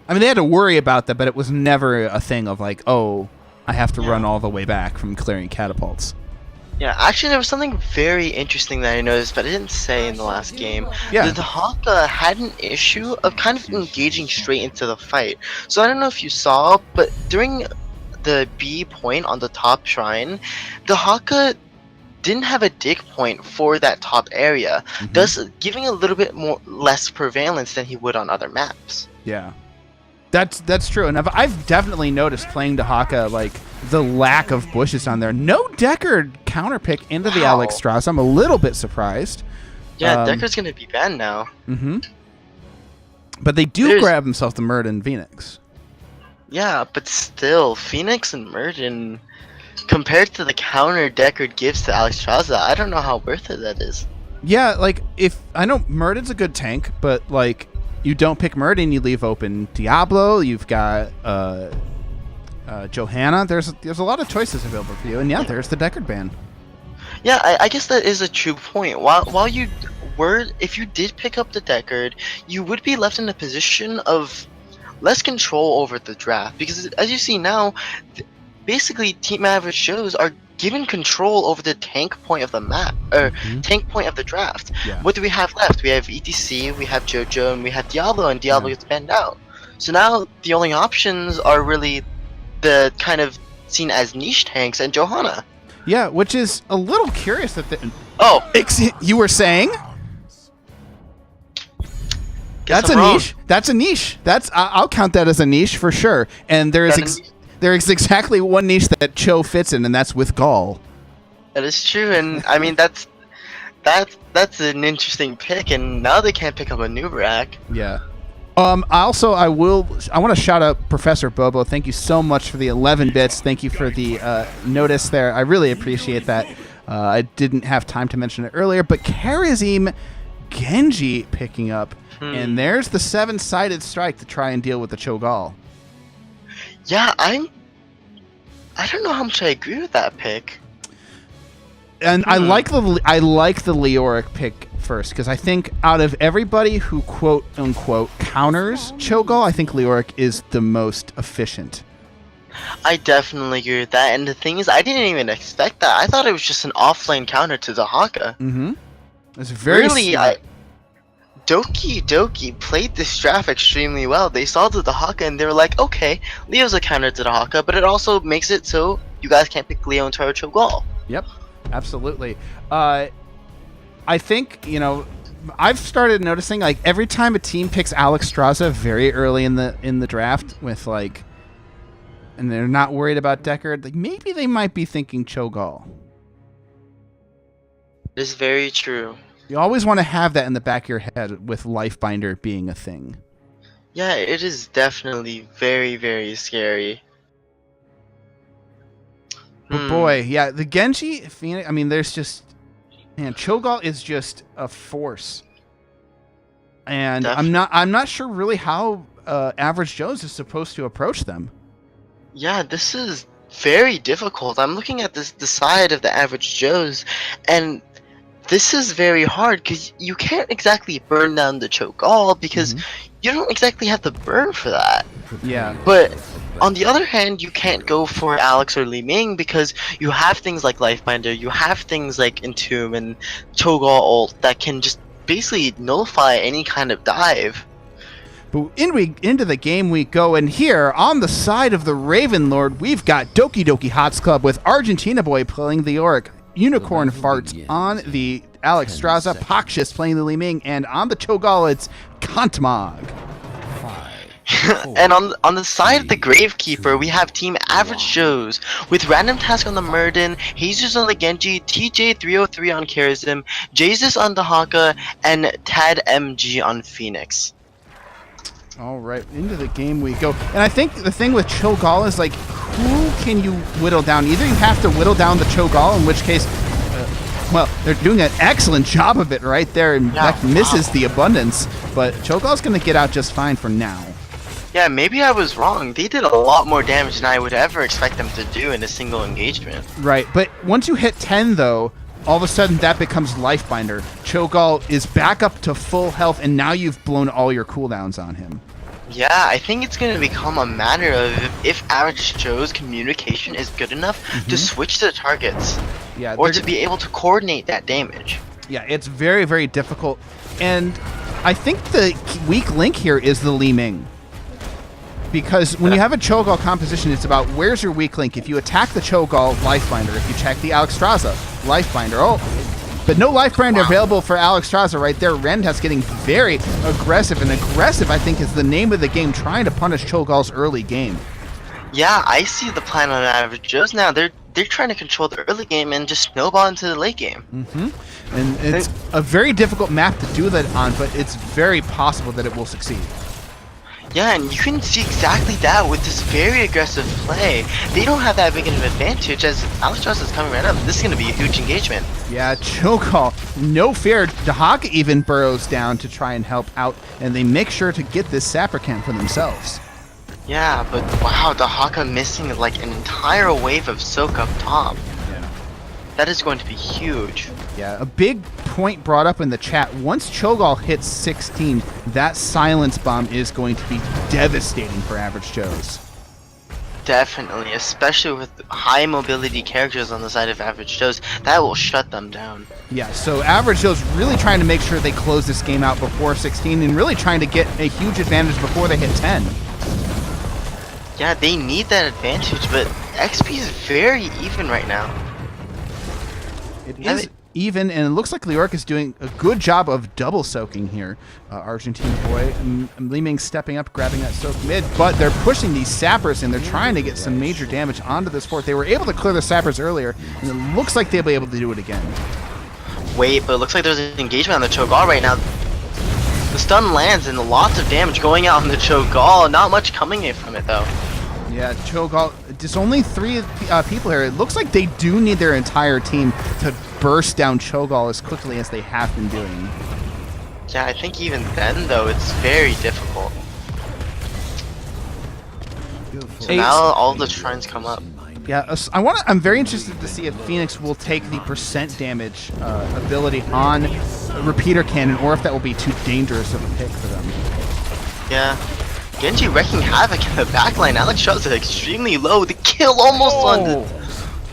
I mean, they had to worry about that, but it was never a thing of like, oh, I have to run all the way back from clearing catapults. Yeah, actually, there was something very interesting that I noticed, but I didn't say in the last game. Yeah. The Dahaka had an issue of kind of engaging straight into the fight. So I don't know if you saw, but during the B point on the top shrine, the Dahaka didn't have a dig point for that top area, thus giving a little bit less prevalence than he would on other maps. Yeah. That's true, and I've definitely noticed playing Dahaka, like, the lack of bushes on there. No Deckard counterpick into the Alex Strauss. I'm a little bit surprised. Yeah, Deckard's going to be banned now. But they do grab themselves the Murden Phoenix. Yeah, but still, Phoenix and Murden, compared to the counter Deckard gives to Alex Strauss, I don't know how worth it that is. Yeah, like, I know Murden's a good tank, but, like, you don't pick Murden, you leave open Diablo, you've got Johanna. There's a lot of choices available for you, and yeah, there's the Deckard ban. Yeah, I guess that is a true point. While you were, if you did pick up the Deckard, you would be left in a position of less control over the draft, because as you see now, basically Team Average shows are given control over the tank point of the map, or tank point of the draft. What do we have left? We have ETC, we have JoJo, and we have Diablo, and Diablo gets banned out. So now the only options are really the kind of seen as niche tanks and Johanna. Yeah, which is a little curious that you were saying? That's a niche. That's a niche. I'll count that as a niche for sure. And there is exactly one niche that Cho fits in, and that's with Gaul. That is true, and I mean that's an interesting pick, and now they can't pick up a Nubarak. Yeah. I want to shout out Professor Bobo. Thank you so much for the 11 bits. Thank you for the notice there. I really appreciate that. I didn't have time to mention it earlier, but Karazim Genji picking up, and there's the 7-sided strike to try and deal with the Cho'Gall. Yeah, I don't know how much I agree with that pick. And I like the Leoric pick first, because I think out of everybody who quote unquote counters Cho'Gall, I think Leoric is the most efficient. I definitely agree with that, and the thing is, I didn't even expect that. I thought it was just an offlane counter to the Haka. It's very really. Doki played this draft extremely well. They saw the Haka and they were like, okay, Leo's a counter to the Haka, but it also makes it so you guys can't pick Leo into our Cho'Gall. Yep, absolutely. I think, I've started noticing, like, every time a team picks Alex Straza very early in the draft with, like, and they're not worried about Deckard, like, maybe they might be thinking Cho'Gall. It's very true. You always want to have that in the back of your head with Lifebinder being a thing. Yeah, it is definitely very, very scary. But boy, yeah, the Genji Phoenix, I mean, there's just, man, Cho'Gall is just a force. And definitely. I'm not sure really how Average Joe's is supposed to approach them. Yeah, this is very difficult. I'm looking at the side of the Average Joe's, and this is very hard because you can't exactly burn down the Cho'Gall because you don't exactly have the burn for that. Yeah. But on the other hand, you can't go for Alex or Li Ming because you have things like Lifebinder, you have things like Entomb and Cho'Gall ult that can just basically nullify any kind of dive. But into the game we go, and here on the side of the Raven Lord, we've got Doki Doki Hots Club with Argentina Boy playing the Auric. Unicorn Farts on the Alex Straza, Pakshis playing the Li Ming, and on the Cho'Gall it's Kantmog. And on the side of the Gravekeeper, we have Team Average Joe's with Random Task on the Murden, Jesus on the Genji, TJ303 on Karazim, Jesus on the Haka, and Tad MG on Phoenix. All right, into the game we go. And I think the thing with Cho'Gall is, like, who can you whittle down? Either you have to whittle down the Cho'Gall, in which case, well, they're doing an excellent job of it right there, and that misses the abundance. But Cho'Gall's going to get out just fine for now. Yeah, maybe I was wrong. They did a lot more damage than I would ever expect them to do in a single engagement. Right, but once you hit 10, though, all of a sudden that becomes Lifebinder. Cho'Gall is back up to full health, and now you've blown all your cooldowns on him. Yeah, I think it's going to become a matter of if Average Joe's communication is good enough to switch the targets. Yeah, or to be able to coordinate that damage. Yeah, it's very, very difficult. And I think the weak link here is the Li Ming. Because when you have a Cho'Gall composition, it's about where's your weak link. If you attack the Cho'Gall, Lifebinder. If you check the Alexstrasza, Lifebinder. Oh, but no Lifebinder available for Alexstrasza right there. Rendha's getting very aggressive, and aggressive, I think, is the name of the game, trying to punish Cho'Gall's early game. Yeah, I see the plan on Average Joe's now. They're trying to control the early game and just snowball into the late game. And it's a very difficult map to do that on, but it's very possible that it will succeed. Yeah, and you can see exactly that with this very aggressive play. They don't have that big of an advantage as Alexstrasza is coming right up. This is going to be a huge engagement. Yeah, Cho'Gall, no fear. Dahaka even burrows down to try and help out, and they make sure to get this Sapper Camp for themselves. Yeah, but wow, Dahaka missing like an entire wave of soak up top. Yeah. That is going to be huge. Yeah, a big point brought up in the chat. Once Cho'Gall hits 16, that silence bomb is going to be devastating for Average Joe's. Definitely, especially with high mobility characters on the side of Average Joe's, that will shut them down. Yeah, so Average Joe's really trying to make sure they close this game out before 16 and really trying to get a huge advantage before they hit 10. Yeah, they need that advantage, but XP is very even right now. It is even, and it looks like Leoric is doing a good job of double soaking here. Argentine boy, Li Ming stepping up, grabbing that soak mid, but they're pushing these sappers and they're trying to get some major damage onto this fort. They were able to clear the sappers earlier, and it looks like they'll be able to do it again. Wait, but it looks like there's an engagement on the Cho'Gall right now. The stun lands and lots of damage going out on the Cho'Gall. Not much coming in from it though. Yeah, Cho'Gall, just only 3 people here. It looks like they do need their entire team to burst down Cho'Gall as quickly as they have been doing. Yeah, I think even then though, it's very difficult. So now all the shrines come up. Yeah, I'm very interested to see if Phoenix will take the percent damage ability on Repeater Cannon, or if that will be too dangerous of a pick for them. Yeah. Genji wrecking havoc in the backline. Alexstrasza extremely low. The kill almost on the...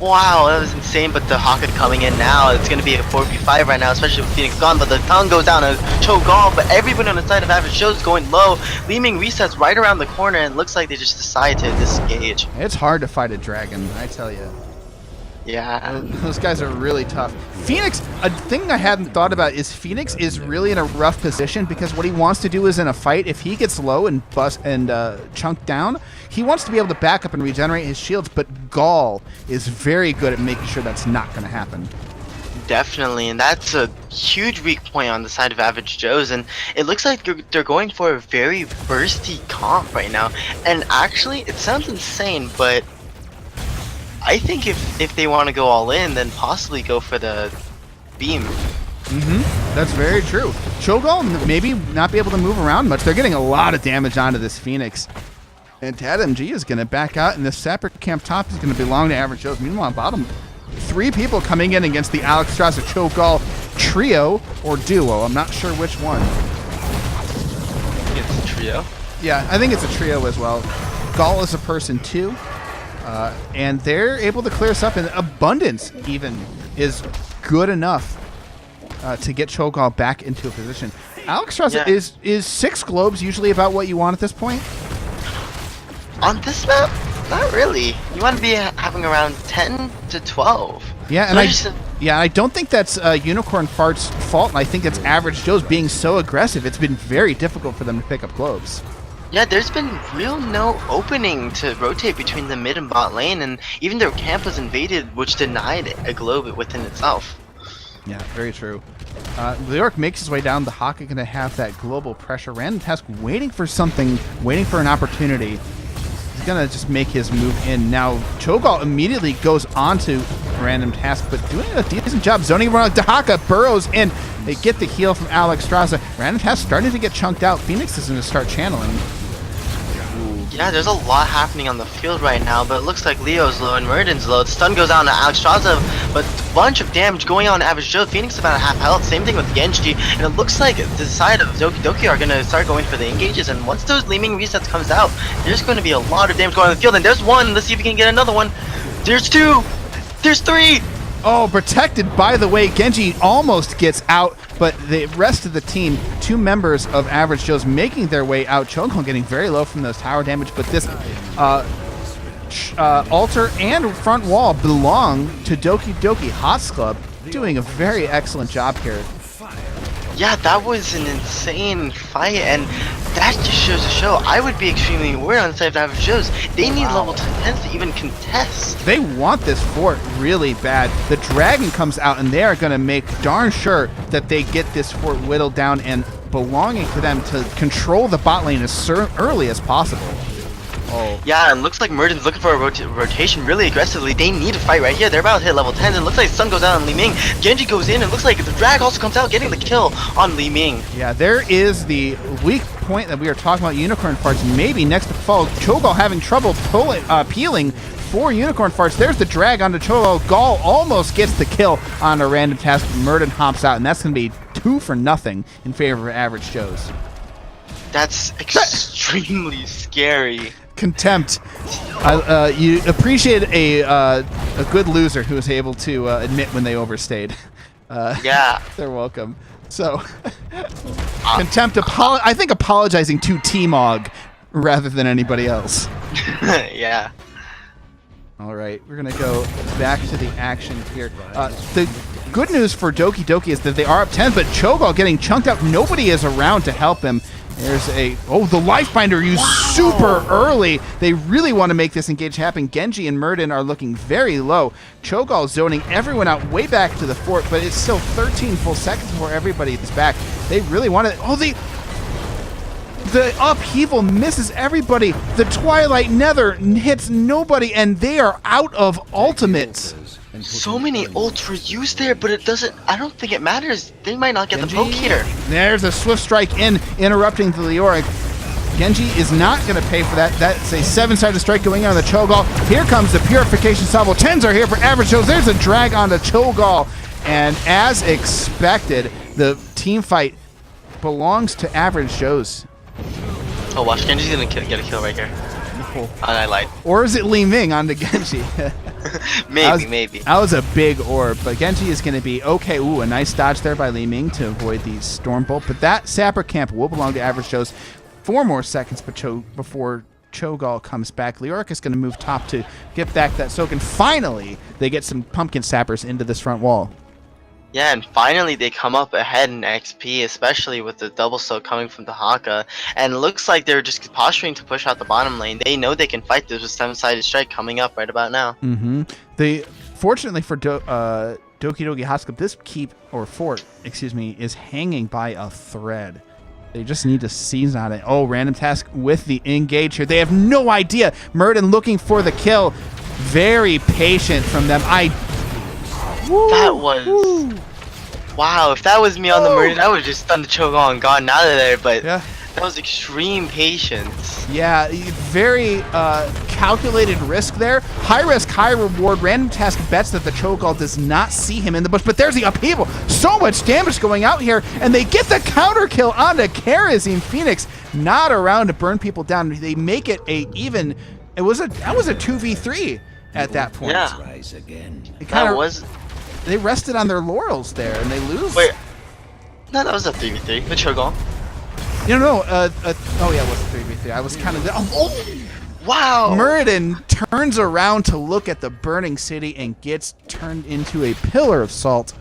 Wow, that was insane, but the Hawkeye coming in now. It's going to be a 4v5 right now, especially with Phoenix gone, but the tongue goes down to Cho'Gall, but everyone on the side of Average Joe's going low. Li Ming resets right around the corner, and it looks like they just decide to disengage. It's hard to fight a dragon, I tell you. Yeah. Those guys are really tough. Phoenix, a thing I hadn't thought about is Phoenix is really in a rough position because what he wants to do is in a fight, if he gets low and chunked down, he wants to be able to back up and regenerate his shields, but Gall is very good at making sure that's not going to happen. Definitely, and that's a huge weak point on the side of Average Joe's, and it looks like they're going for a very bursty comp right now. And actually, it sounds insane, but I think if they want to go all in, then possibly go for the beam. That's very true. Cho'Gall maybe not be able to move around much. They're getting a lot of damage onto this Phoenix. And TadMG is going to back out, and the Sapper Camp top is going to belong to Average Joe's. Meanwhile, bottom, 3 people coming in against the Alexstrasza Cho'Gall trio or duo. I'm not sure which one. It's a trio? Yeah, I think it's a trio as well. Gall is a person too. And they're able to clear us up, and Abundance even is good enough to get Cho'Gall back into a position. Alexstrasza, is 6 globes usually about what you want at this point? On this map? Not really. You want to be having around 10 to 12. Yeah, and I don't think that's Unicorn Fart's fault, and I think it's Average Joe's being so aggressive. It's been very difficult for them to pick up globes. Yeah, there's been no opening to rotate between the mid and bot lane, and even their camp was invaded, which denied a globe within itself. Yeah, very true. Leoric makes his way down. The Hawk is going to have that global pressure. Random Task waiting for something, waiting for an opportunity. He's going to just make his move in. Now, Cho'Gall immediately goes onto Random Task, but doing a decent job. Zoning around. Dahaka burrows in. They get the heal from Alexstrasza. Random Task starting to get chunked out. Phoenix is going to start channeling. Yeah, there's a lot happening on the field right now, but it looks like Leo's low and Murden's low. The stun goes out on Alex Straza, but a bunch of damage going on Average Joe. Phoenix about a half health, same thing with Genji, and it looks like the side of Doki are going to start going for the engages, and once those Li Ming resets comes out, there's going to be a lot of damage going on the field, and there's one. Let's see if we can get another one. There's two. There's three. Oh, protected by the way. Genji almost gets out, but the rest of the team, 2 members of Average Joe's making their way out. Choco getting very low from those tower damage, but this altar and front wall belong to Doki Hots Club, doing a very excellent job here. Yeah, that was an insane fight, and that just shows the show. I would be extremely worried on the side of Average Joe's. They need level 10s to even contest. They want this fort really bad. The dragon comes out, and they are going to make darn sure that they get this fort whittled down and belonging to them to control the bot lane as early as possible. Oh. Yeah, and looks like Murden's looking for a rotation really aggressively. They need to fight right here. They're about to hit level 10s, and looks like Sun goes out on Li Ming. Genji goes in, and looks like the drag also comes out, getting the kill on Li Ming. Yeah, there is the weak point that we are talking about. Unicorn Farts maybe next to fall. Cho'Gall having trouble peeling for Unicorn Farts. There's the drag onto Cho'Gall. Gall almost gets the kill on a random task. Murden hops out, and that's going to be 2 for nothing in favor of Average Joe's. That's extremely scary. Contempt. You appreciate a good loser who is able to admit when they overstayed. Yeah. They're welcome. So, contempt. I think apologizing to T-Mog rather than anybody else. Yeah. All right, we're gonna go back to the action here. The good news for Doki is that they are up 10, but Cho'Gall getting chunked out. Nobody is around to help him. There's the life binder used super early. They really want to make this engage happen. Genji and Murden are looking very low. Cho'Gall zoning everyone out way back to the fort, but it's still 13 full seconds before everybody is back. They really want to. The upheaval misses everybody. The Twilight Nether hits nobody, and they are out of ultimates. So many ults were used there, but I don't think it matters. They might not get the poke here. There's a swift strike interrupting the Leoric. Genji is not going to pay for that. That's a 7-sided strike going on the Cho'Gall. Here comes the Purification Salvo. 10s are here for Average Joe's. There's a drag on the Cho'Gall. And as expected, the team fight belongs to Average Joe's. Oh, watch. Genji's going to get a kill right here. Oh, I lied. Or is it Li Ming on the Genji? Maybe. That was a big orb, but Genji is going to be okay. Ooh, a nice dodge there by Li Ming to avoid the Storm Bolt. But that Sapper Camp will belong to Average Joe's. 4 more seconds before Cho'Gall comes back. Leoric is going to move top to get back that soak, and finally they get some Pumpkin Sappers into this front wall. Yeah, and finally they come up ahead in XP, especially with the double soak coming from the Haka. And it looks like they're just posturing to push out the bottom lane. They know they can fight this with 7-sided strike coming up right about now. Fortunately for Doki Hots Club, this fort, is hanging by a thread. They just need to seize on it. Oh, random task with the engage here. They have no idea. Murden looking for the kill. Very patient from them. That was... Wow, if that was me on the Murden, I would have just stunned the Cho'Gall and gotten out of there, but that was extreme patience. Yeah, very calculated risk there. High risk, high reward. Random task bets that the Cho'Gall does not see him in the bush, but there's the upheaval. So much damage going out here, and they get the counter kill onto Karazim. Phoenix not around to burn people down. They make it that was a 2v3 at that point. Yeah. They rested on their laurels there, and they lose. Wait. No, that was a 3v3. The Cho'Gall. No. Oh, yeah, it was a 3v3. I was kind of... Wow! Murden turns around to look at the burning city and gets turned into a pillar of salt.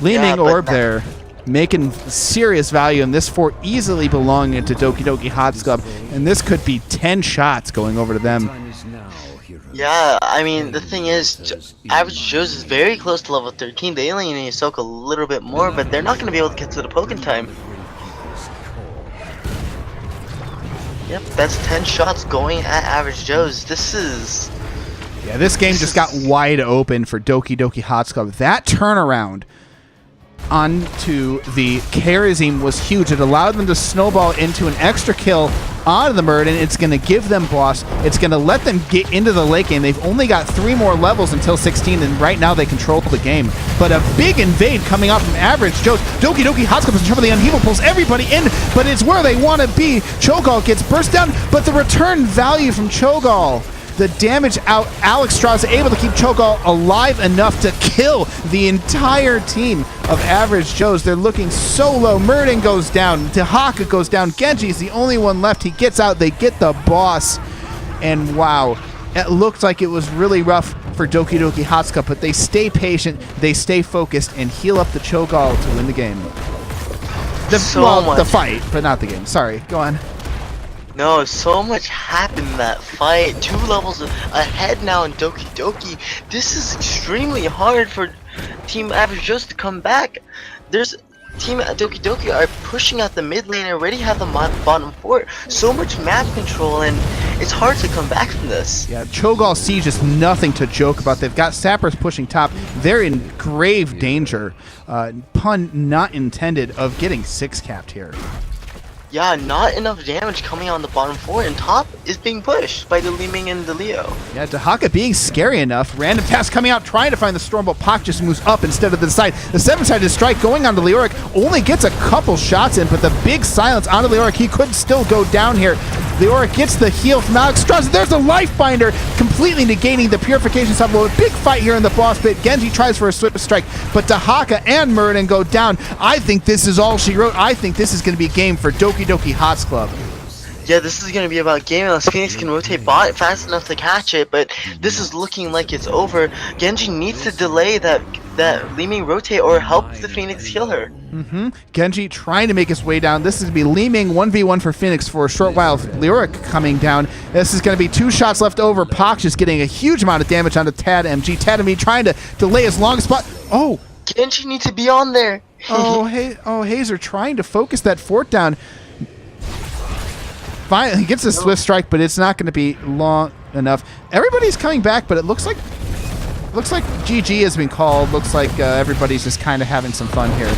Leaning orb there, making serious value, and this fort easily belonging to Doki Hots Club, and this could be 10 shots going over to them. Yeah, I mean, the thing is, Average Joe's is very close to level 13. They only need to soak a little bit more, but they're not going to be able to get to the poke in time. Yep, that's 10 shots going at Average Joe's. This game just got wide open for Doki Hots Club. That turnaround onto the Karazim was huge. It allowed them to snowball into an extra kill onto the Murden. It's going to give them boss. It's going to let them get into the late game. They've only got 3 more levels until 16, and right now they control the game. But a big invade coming out from Average Joe's. Doki Doki Hot Club is in trouble. The Unhealable pulls everybody in, but it's where they want to be. Cho'Gall gets burst down, but the return value from Cho'Gall, the damage out, Alex Strauss able to keep Cho'Gall alive enough to kill the entire team of Average Joe's. They're looking so low. Murden goes down. Dahaka goes down. Genji's the only one left. He gets out. They get the boss. And wow, it looked like it was really rough for Doki Doki Hotcup, but they stay patient, they stay focused, and heal up the Cho'Gall to win the game. The fight, but not the game. Sorry, go on. No, so much happened in that fight. 2 levels ahead now in Doki Doki. This is extremely hard for Team Average Joe's to come back. There's Team Doki Doki are pushing out the mid lane and already have the bottom fort. So much map control, and it's hard to come back from this. Yeah, Cho'Gall Siege is nothing to joke about. They've got Sappers pushing top. They're in grave danger, pun not intended, of getting 6-capped here. Yeah, not enough damage coming on the bottom fort, and top is being pushed by the Li Ming and the Leo. Yeah, Dahaka being scary enough. Random task coming out, trying to find the storm, but Pak just moves up instead of the side. The 7-sided strike going onto Leoric only gets a couple shots in, but the big silence onto Leoric. He could still go down here. Leoric gets the heal from Alex Strauss. There's a life binder, completely negating the purification supplement. A big fight here in the boss pit. Genji tries for a swift strike, but Dahaka and Murden go down. I think this is all she wrote. I think this is going to be a game for Doki Doki Hots Club. Yeah, this is going to be about game unless Phoenix can rotate bot fast enough to catch it, but this is looking like it's over. Genji needs to delay that Li Ming rotate or help the Phoenix kill her. Genji trying to make his way down. This is going to be Li Ming 1v1 for Phoenix for a short while. Leoric coming down. This is going to be 2 shots left over. Pak just getting a huge amount of damage onto Tad MG. Tad MG trying to delay his long spot. Oh! Genji needs to be on there. Hazer trying to focus that fort down. Finally, he gets a swift strike, but it's not going to be long enough. Everybody's coming back, but it looks like GG has been called. Looks like everybody's just kind of having some fun here.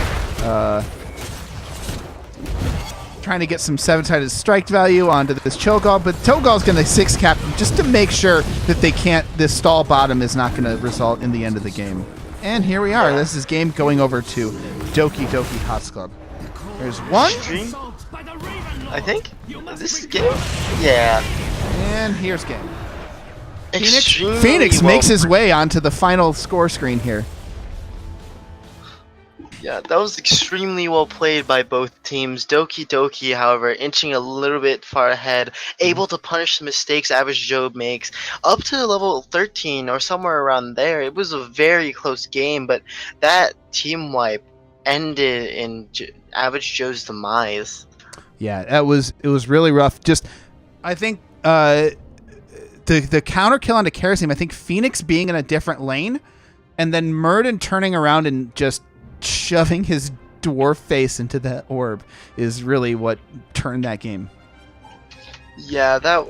Trying to get some 7-sided strike value onto this Cho'Gall, but Cho'Gall's going to 6-cap just to make sure that they can't. This stall bottom is not going to result in the end of the game. And here we are. This is game going over to Doki Doki Hots Club. There's one. I think this is game. Yeah. And here's game. Phoenix makes his way onto the final score screen here. Yeah, that was extremely well played by both teams. Doki Doki, however, inching a little bit far ahead, able to punish the mistakes Average Joe makes. Up to level 13 or somewhere around there, it was a very close game, but that team wipe ended in Average Joe's demise. Yeah, it was really rough. Just, I think the counter kill onto Kerosene, I think Phoenix being in a different lane, and then Murden turning around and just shoving his dwarf face into that orb is really what turned that game. Yeah, that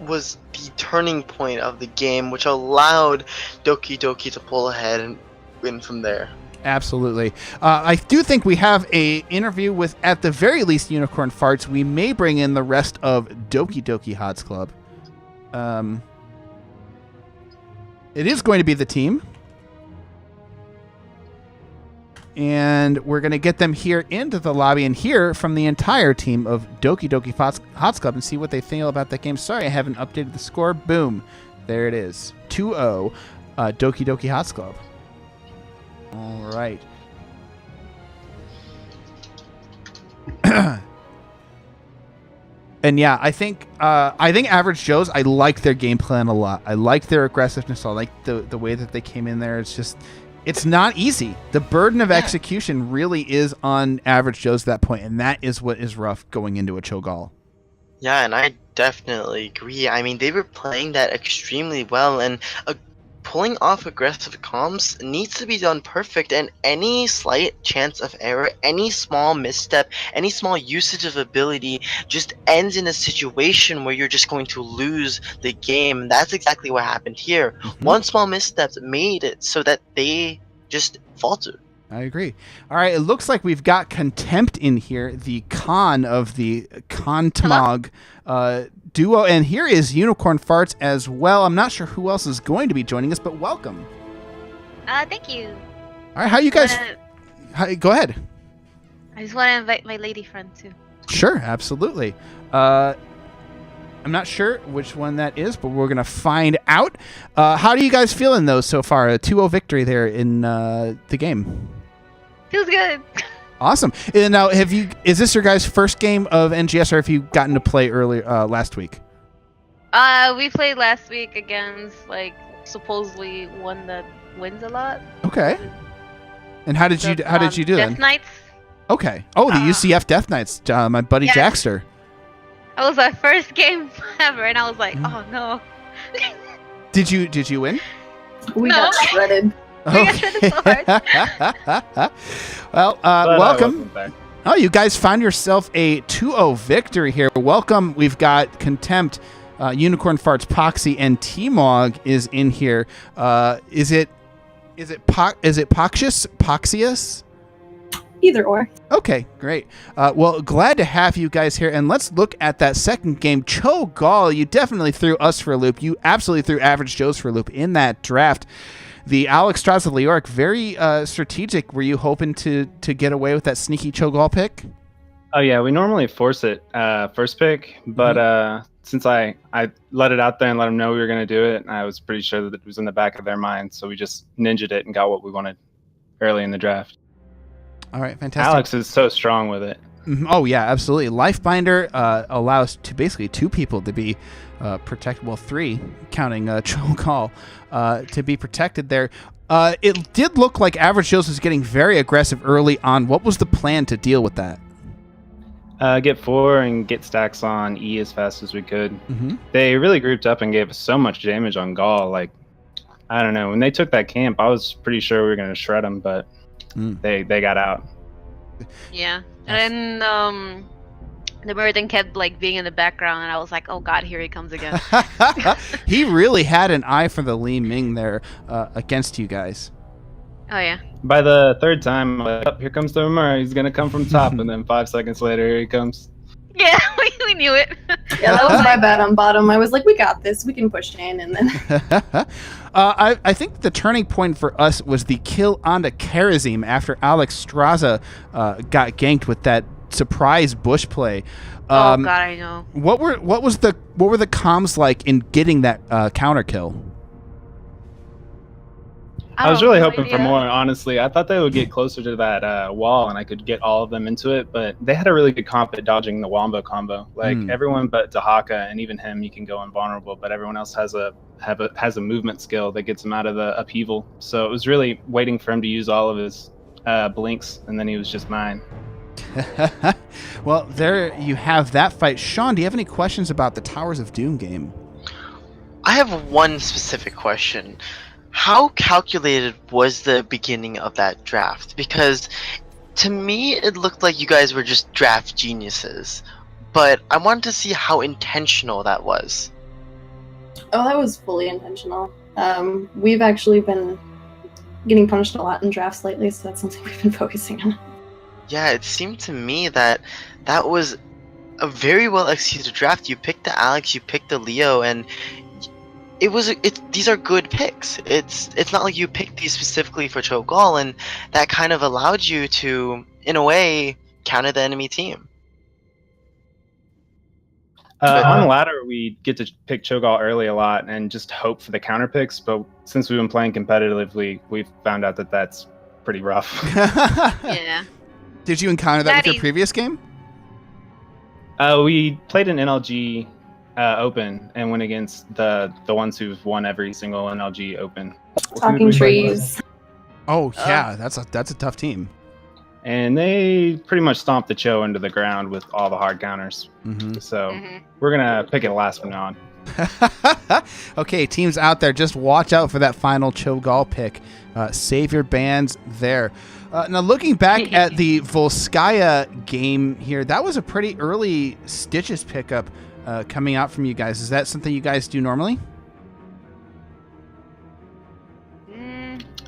was the turning point of the game, which allowed Doki Doki to pull ahead and win from there. Absolutely. I do think we have a interview with, at the very least, Unicorn Farts. We may bring in the rest of Doki Doki Hots Club. It is going to be the team. And we're going to get them here into the lobby and hear from the entire team of Doki Doki Hots Club and see what they feel about that game. Sorry, I haven't updated the score. Boom. There it is. 2-0 Doki Doki Hots Club. All right. And yeah, I think Average Joe's, I like their game plan a lot. I like their aggressiveness. I like the way that they came in there. It's just, it's not easy. The burden of execution really is on Average Joe's at that point, and that is what is rough going into a Cho'Gall. Yeah, and I definitely agree. I mean, they were playing that extremely well, and pulling off aggressive comms needs to be done perfect, and any slight chance of error, any small misstep, any small usage of ability just ends in a situation where you're just going to lose the game. That's exactly what happened here. One small misstep made it so that they just faltered. I agree. All right, it looks like we've got Contempt in here, the Khan of the Contmog duo, and here is Unicorn Farts as well. I'm not sure who else is going to be joining us, but welcome. Thank you. All right, how you guys? Go ahead. I just want to invite my lady friend too. Sure, absolutely. I'm not sure which one that is, but we're going to find out. How do you guys feeling, though, so far? A 2-0 victory there in the game. Feels good. Awesome. And now, is this your guys' first game of NGS, or have you gotten to play earlier last week? We played last week against, supposedly one that wins a lot. Okay. And how did you do then? Death Knights. Okay. Oh, the UCF Death Knights. My buddy Jackster. That was our first game ever, and I was like, oh no. Did you win? We got shredded. Okay. Well, welcome. Oh, you guys found yourself a 2-0 victory here. Welcome. We've got Contempt, Unicorn Farts, Poxy, and T-Mog is in here. Is it Poxius? Either or. Okay, great. Well, glad to have you guys here, and let's look at that second game. Cho'Gall, you definitely threw us for a loop. You absolutely threw Average Joe's for a loop in that draft. The Alex Strauss of Leoric, very strategic. Were you hoping to get away with that sneaky Cho'Gall pick? Oh, yeah, we normally force it first pick, but since I let it out there and let them know we were going to do it, I was pretty sure that it was in the back of their mind, so we just ninja'd it and got what we wanted early in the draft. All right, fantastic. Alex is so strong with it. Oh, yeah, absolutely. Lifebinder allows basically 2 people to be protected. Well, 3, counting Cho'Gall, to be protected there. It did look like Average Joe's was getting very aggressive early on. What was the plan to deal with that? Get 4 and get stacks on E as fast as we could. Mm-hmm. They really grouped up and gave us so much damage on Gall. I don't know. When they took that camp, I was pretty sure we were going to shred them, but they got out. Yeah. And then the Meridian kept being in the background, and I was like, oh god, here he comes again. He really had an eye for the Li Ming there against you guys. Oh yeah. By the 3rd time, I'm like, here comes the Murray. He's going to come from top, and then 5 seconds later, here he comes. Yeah, we knew it. Yeah, that was my bad on bottom. I was like, we got this. We can push in, and then... I think the turning point for us was the kill onto Karazim after Alex Straza got ganked with that surprise bush play. Oh god, I know. What were the comms like in getting that counter kill? I was really hoping for more, honestly. I thought they would get closer to that wall and I could get all of them into it, but they had a really good comp at dodging the Wombo combo. Everyone but Dahaka and even him, you can go invulnerable, but everyone else has a movement skill that gets him out of the upheaval. So it was really waiting for him to use all of his blinks, and then he was just mine. Well, there you have that fight. Sean, do you have any questions about the Towers of Doom game? I have one specific question. How calculated was the beginning of that draft? Because to me, it looked like you guys were just draft geniuses. But I wanted to see how intentional that was. Oh, that was fully intentional. We've actually been getting punished a lot in drafts lately, so that's something we've been focusing on. Yeah, it seemed to me that was a very well executed draft. You picked the Alex, you picked the Leo, and these are good picks. It's not like you picked these specifically for Cho'Gall, and that kind of allowed you to, in a way, counter the enemy team. On ladder, we get to pick Cho'Gall early a lot and just hope for the counter picks, but since we've been playing competitively, we've found out that that's pretty rough. Yeah. Did you encounter that with your previous game? We played an NLG Open and went against the ones who've won every single NLG Open. Talking Trees. Oh yeah, that's a tough team. And they pretty much stomped the Cho into the ground with all the hard counters. Mm-hmm. So we're gonna pick it last from now on. Okay, teams out there, just watch out for that final Cho'Gall pick. Save your bands there. Now, looking back at the Volskaya game here, that was a pretty early Stitches pickup coming out from you guys. Is that something you guys do normally?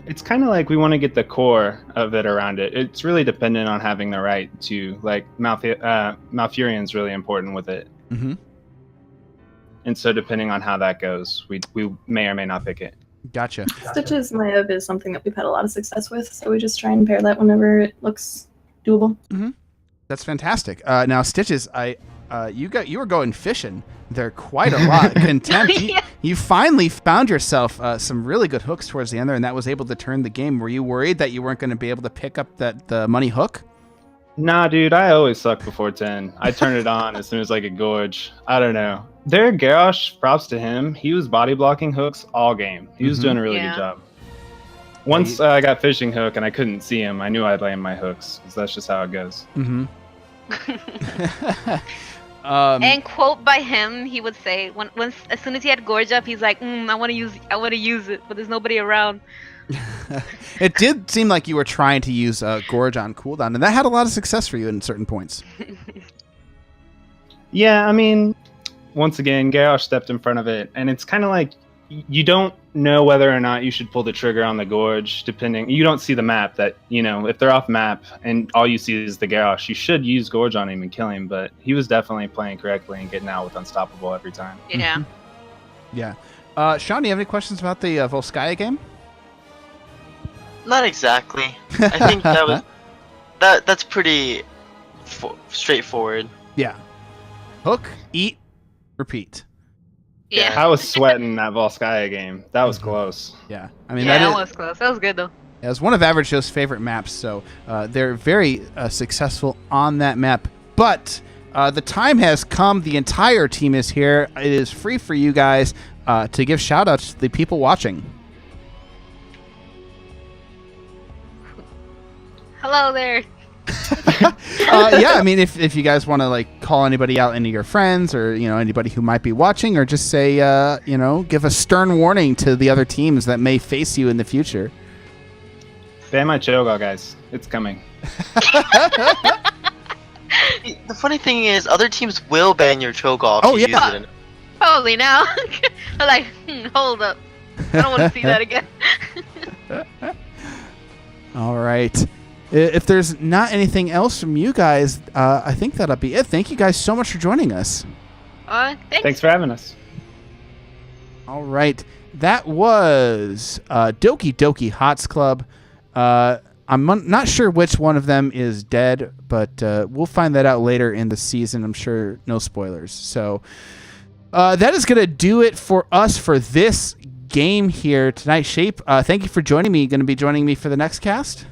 It's kind of like we want to get the core of it around it. It's really dependent on having the right to, like, Malfurion's really important with it. Mm-hmm. And so depending on how that goes, we may or may not pick it. Gotcha. Stitches Mayev is something that we've had a lot of success with, so we just try and pair that whenever it looks doable. Mm-hmm. That's fantastic. Now, Stitches, you were going fishing there quite a lot. Contempt. Yeah. You finally found yourself some really good hooks towards the end there, and that was able to turn the game. Were you worried that you weren't going to be able to pick up the money hook? Nah, dude, I always suck before 10. I turn it on as soon as I get gorge. I don't know. There, Garrosh, props to him. He was body blocking hooks all game. He was doing a really good job. Once I got fishing hook and I couldn't see him, I knew I'd land my hooks, because that's just how it goes. Mm-hmm. And quote by him, he would say, as soon as he had gorge up, he's like, I want to use it, but there's nobody around. It did seem like you were trying to use gorge on cooldown, and that had a lot of success for you in certain points. Yeah, I mean, once again, Garrosh stepped in front of it, and it's kind of like you don't know whether or not you should pull the trigger on the gorge, depending. You don't see the map that, if they're off map and all you see is the Garrosh, you should use gorge on him and kill him, but he was definitely playing correctly and getting out with Unstoppable every time. Yeah. Yeah. Sean, do you have any questions about the Volskaya game? Not exactly. I think that's pretty straightforward. Yeah. Hook, eat, repeat. Yeah. I was sweating that Volskaya game. That was close. Yeah. I mean, that was close. That was good, though. It was one of Average Joe's favorite maps, so they're very successful on that map. But the time has come. The entire team is here. It is free for you guys to give shout-outs to the people watching. Hello there. Yeah, I mean, if you guys want to call anybody out, any of your friends, or anybody who might be watching, or just say give a stern warning to the other teams that may face you in the future. Ban my Cho'Gath, guys. It's coming. The funny thing is, other teams will ban your Cho'Gath if you use it in. Probably now. I'm like, hold up. I don't want to see that again. All right. If there's not anything else from you guys, I think that'll be it. Thank you guys so much for joining us. Thanks for having us. All right. That was Doki Doki Hots Club. I'm not sure which one of them is dead, but we'll find that out later in the season. I'm sure no spoilers. So that is going to do it for us for this game here tonight. Shape, thank you for joining me. Going to be joining me for the next cast?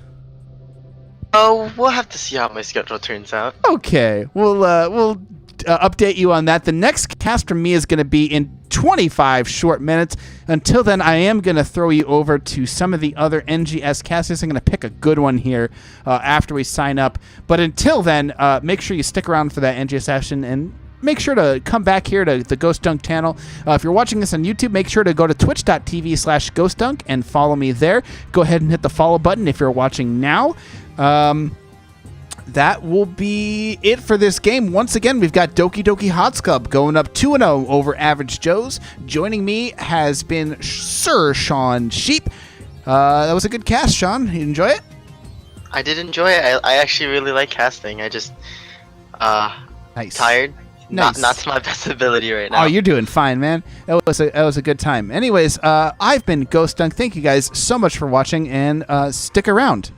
Oh, we'll have to see how my schedule turns out. Okay, we'll update you on that. The next cast from me is going to be in 25 short minutes. Until then, I am going to throw you over to some of the other NGS casters. I'm going to pick a good one here after we sign up. But until then, make sure you stick around for that NGS session, and make sure to come back here to the Ghost Dunk channel. If you're watching this on YouTube, make sure to go to twitch.tv/GhostDunk and follow me there. Go ahead and hit the follow button if you're watching now. That will be it for this game. Once again, we've got Doki Doki Hots Club going up 2-0 over Average Joe's. Joining me has been Sir Sean Sheep. That was a good cast, Sean. You enjoy it? I did enjoy it. I actually really like casting. I just nice. Tired. Nice. Not to my best ability right now. Oh, you're doing fine, man. That was a good time. Anyways, I've been Ghost Dunk. Thank you guys so much for watching, and stick around.